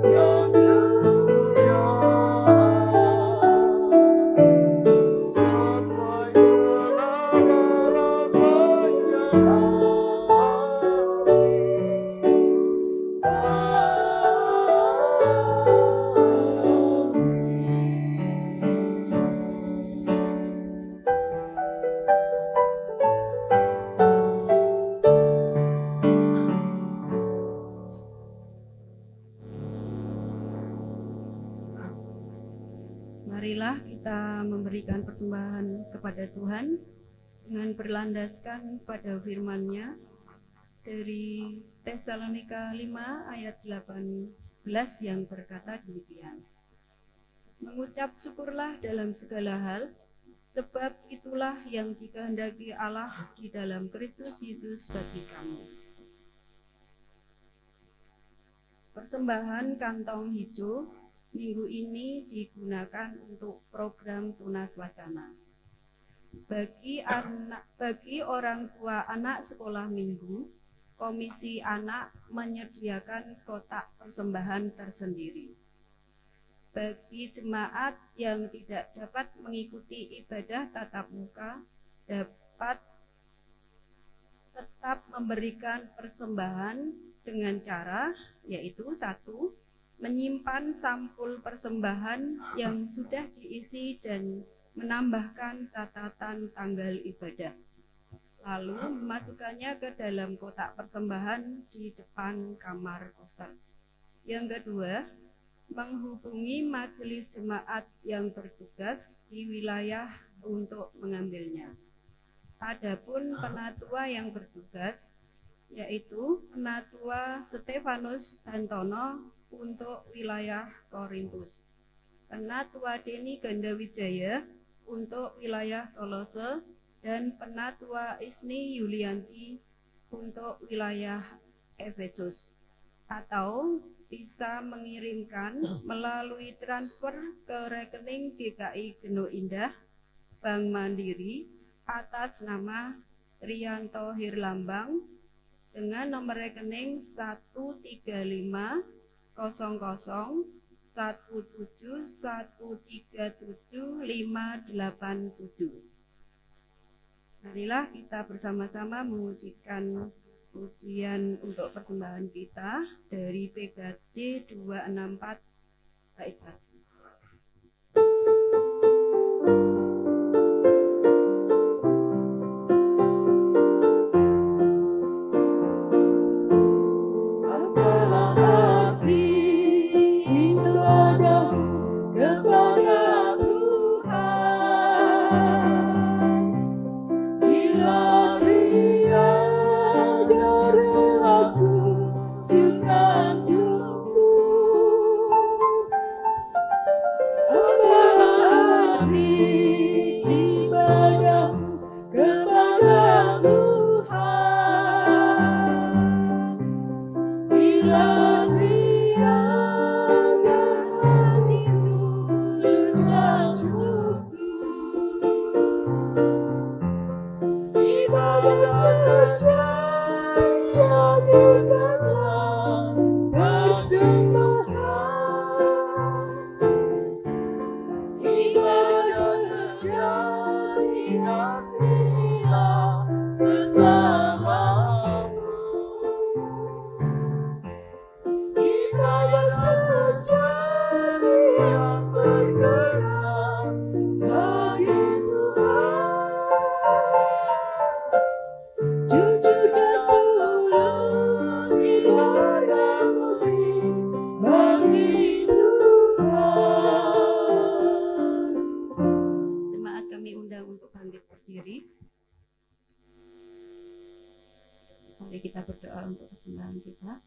dan kemuliaan sampai selama-lamanya. Marilah kita memberikan persembahan kepada Tuhan dengan berlandaskan pada firman-Nya dari Tesalonika 5 ayat 18 yang berkata demikian. Mengucap syukurlah dalam segala hal, sebab itulah yang dikehendaki Allah di dalam Kristus Yesus bagi kamu. Persembahan kantong hijau minggu ini digunakan untuk program tunas wacana. Bagi orang tua anak sekolah minggu, Komisi Anak menyediakan kotak persembahan tersendiri. Bagi jemaat yang tidak dapat mengikuti ibadah tatap muka, dapat tetap memberikan persembahan dengan cara yaitu 1. Menyimpan sampul persembahan yang sudah diisi dan menambahkan catatan tanggal ibadah, lalu memasukkannya ke dalam kotak persembahan di depan kamar koster. Yang kedua, menghubungi majelis jemaat yang bertugas di wilayah untuk mengambilnya. Adapun penatua yang bertugas, yaitu Penatua Stefanus Hantono untuk wilayah Korintus, Penatua Deni Gandawijaya untuk wilayah Kolose, dan Penatua Isni Yulianti untuk wilayah Efesus, atau bisa mengirimkan melalui transfer ke rekening GKI Geno Indah Bank Mandiri atas nama Rianto Hirlambang dengan nomor rekening 1350017137587. Marilah kita bersama-sama mengujikan pujian untuk persembahan kita dari PKJ 264 bait 1. kayak sejati yang bergerak bagi Tuhan. Jujur dan tulus ibadah murni bagi Tuhan. Jemaat kami undang untuk bangkit berdiri. Mari kita berdoa untuk persembahan kita.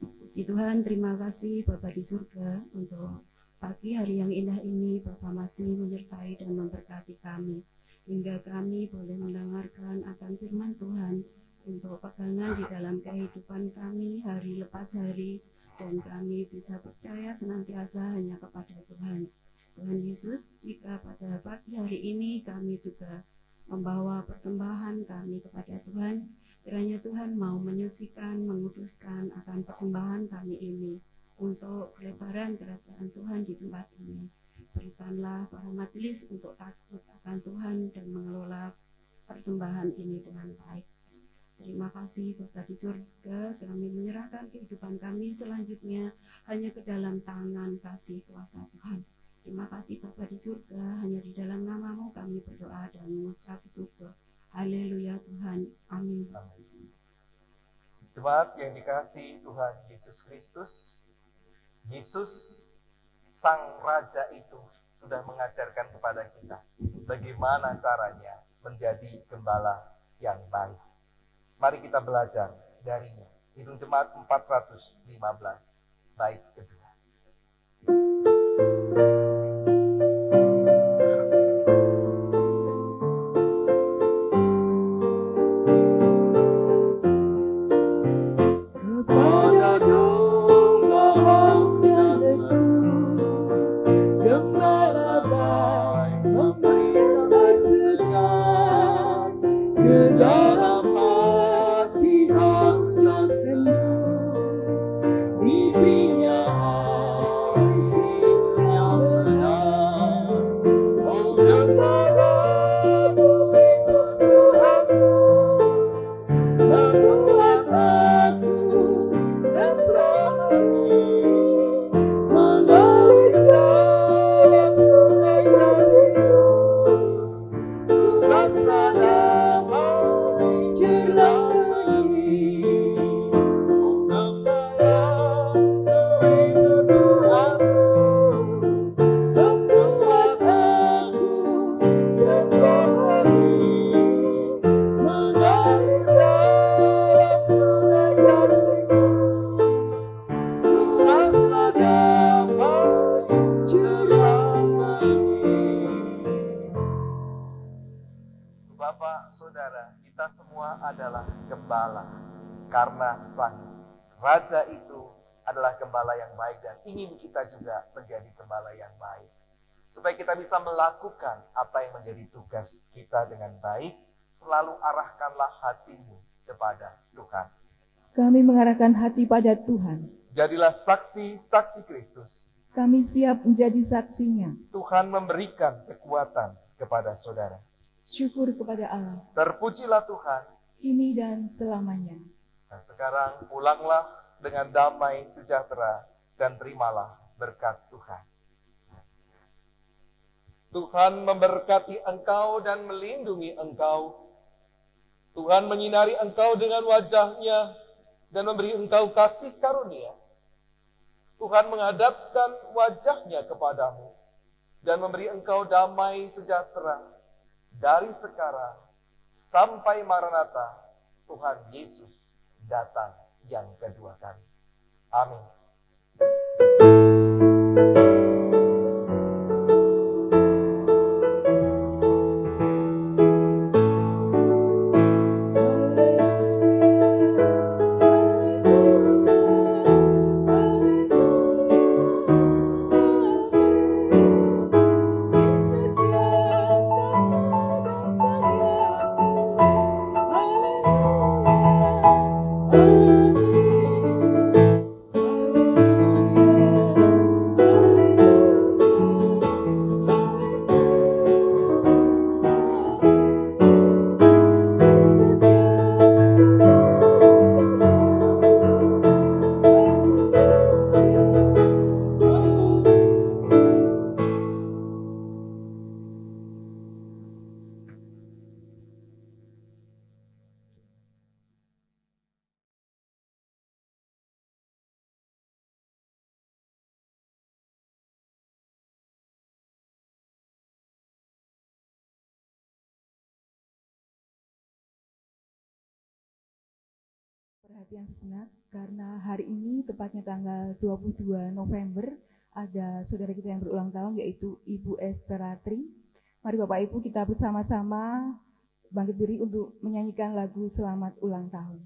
Puji Tuhan, terima kasih Bapa di surga untuk pagi hari yang indah ini. Bapa masih menyertai dan memberkati kami hingga kami boleh mendengarkan akan firman Tuhan untuk pegangan di dalam kehidupan kami hari lepas hari, dan kami bisa percaya senantiasa hanya kepada Tuhan. Tuhan Yesus, jika pada pagi hari ini kami juga membawa persembahan kami kepada Tuhan, kiranya Tuhan mau menyucikan, menguduskan akan persembahan kami ini untuk pelebaran kerajaan Tuhan di tempat ini. Berikanlah para majelis untuk takut akan Tuhan dan mengelola persembahan ini dengan baik. Terima kasih Bapa di surga, kami menyerahkan kehidupan kami selanjutnya hanya ke dalam tangan kasih kuasa Tuhan. Terima kasih Bapa di surga, hanya di dalam nama-Mu kami berdoa dan mengucap syukur. Haleluya Tuhan, amin. Jemaat yang dikasihi Tuhan Yesus Kristus, Yesus Sang Raja itu sudah mengajarkan kepada kita bagaimana caranya menjadi gembala yang baik. Mari kita belajar darinya. Hidung Jemaat 415, bait kedua. Kepada domba haus dan lesu, gembala baik memberikan air segar. Ke dalam hati haus dan sendu, diberinya air hidup yang benar. Oh gembala, bumi Tuhanku, membuat aku tentrani, mengalir dalam sungai kasih-Mu. Ku rasa damai jelang bunyi. Oh gembala, telinga Tuhanku, membuat aku tentrani, mengalir dalam sungai kasih-Mu. Ku rasa damai jelang bunyi. Bapak, Saudara, kita semua adalah gembala karena Sang Raja itu adalah gembala yang baik dan ingin kita juga menjadi gembala yang baik. Supaya kita bisa melakukan apa yang menjadi tugas kita dengan baik, selalu arahkanlah hatimu kepada Tuhan. Kami mengarahkan hati pada Tuhan. Jadilah saksi-saksi Kristus. Kami siap menjadi saksinya. Tuhan memberikan kekuatan kepada saudara. Syukur kepada Allah, Terpujilah Tuhan. kini dan selamanya. Nah, sekarang pulanglah dengan damai sejahtera dan terimalah berkat Tuhan. Tuhan memberkati engkau dan melindungi engkau. Tuhan menyinari engkau dengan wajah-Nya dan memberi engkau kasih karunia. Tuhan menghadapkan wajah-Nya kepadamu dan memberi engkau damai sejahtera dari sekarang sampai Maranatha Tuhan Yesus datang yang kedua kali. Amin. Haleluya, haleluya, haleluya. perhatian sejenak karena hari ini tepatnya tanggal 22 November ada saudara kita yang berulang tahun yaitu Ibu Esther Ratri. Mari Bapak Ibu kita bersama-sama bangkit berdiri untuk menyanyikan lagu Selamat Ulang Tahun.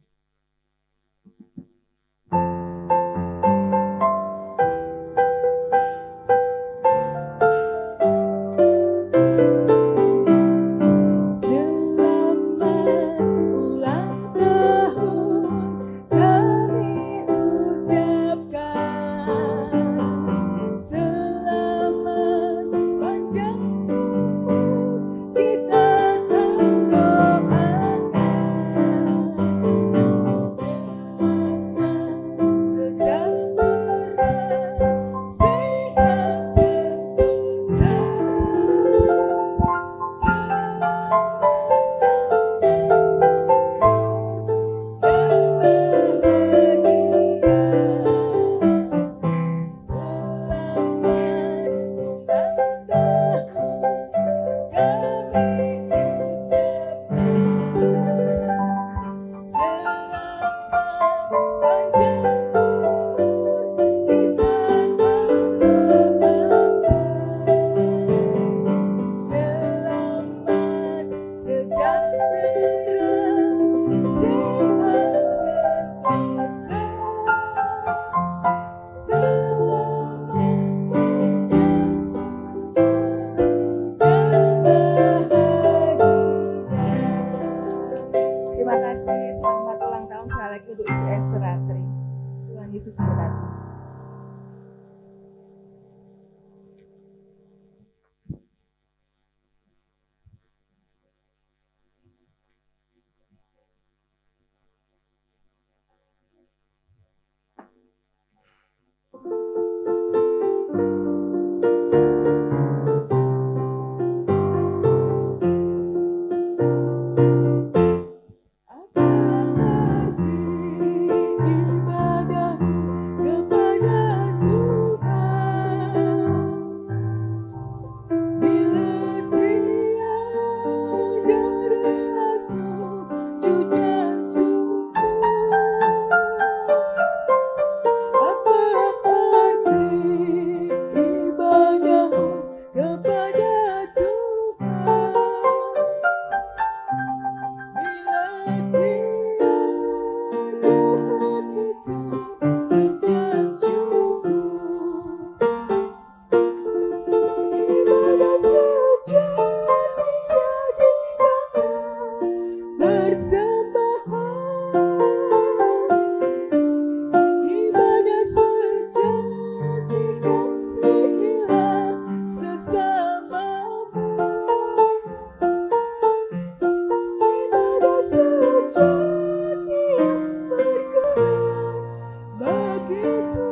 Terima kasih, selamat ulang tahun sekali lagi untuk Ibu Esther Ratri. Tuhan Yesus memberkati. Begitu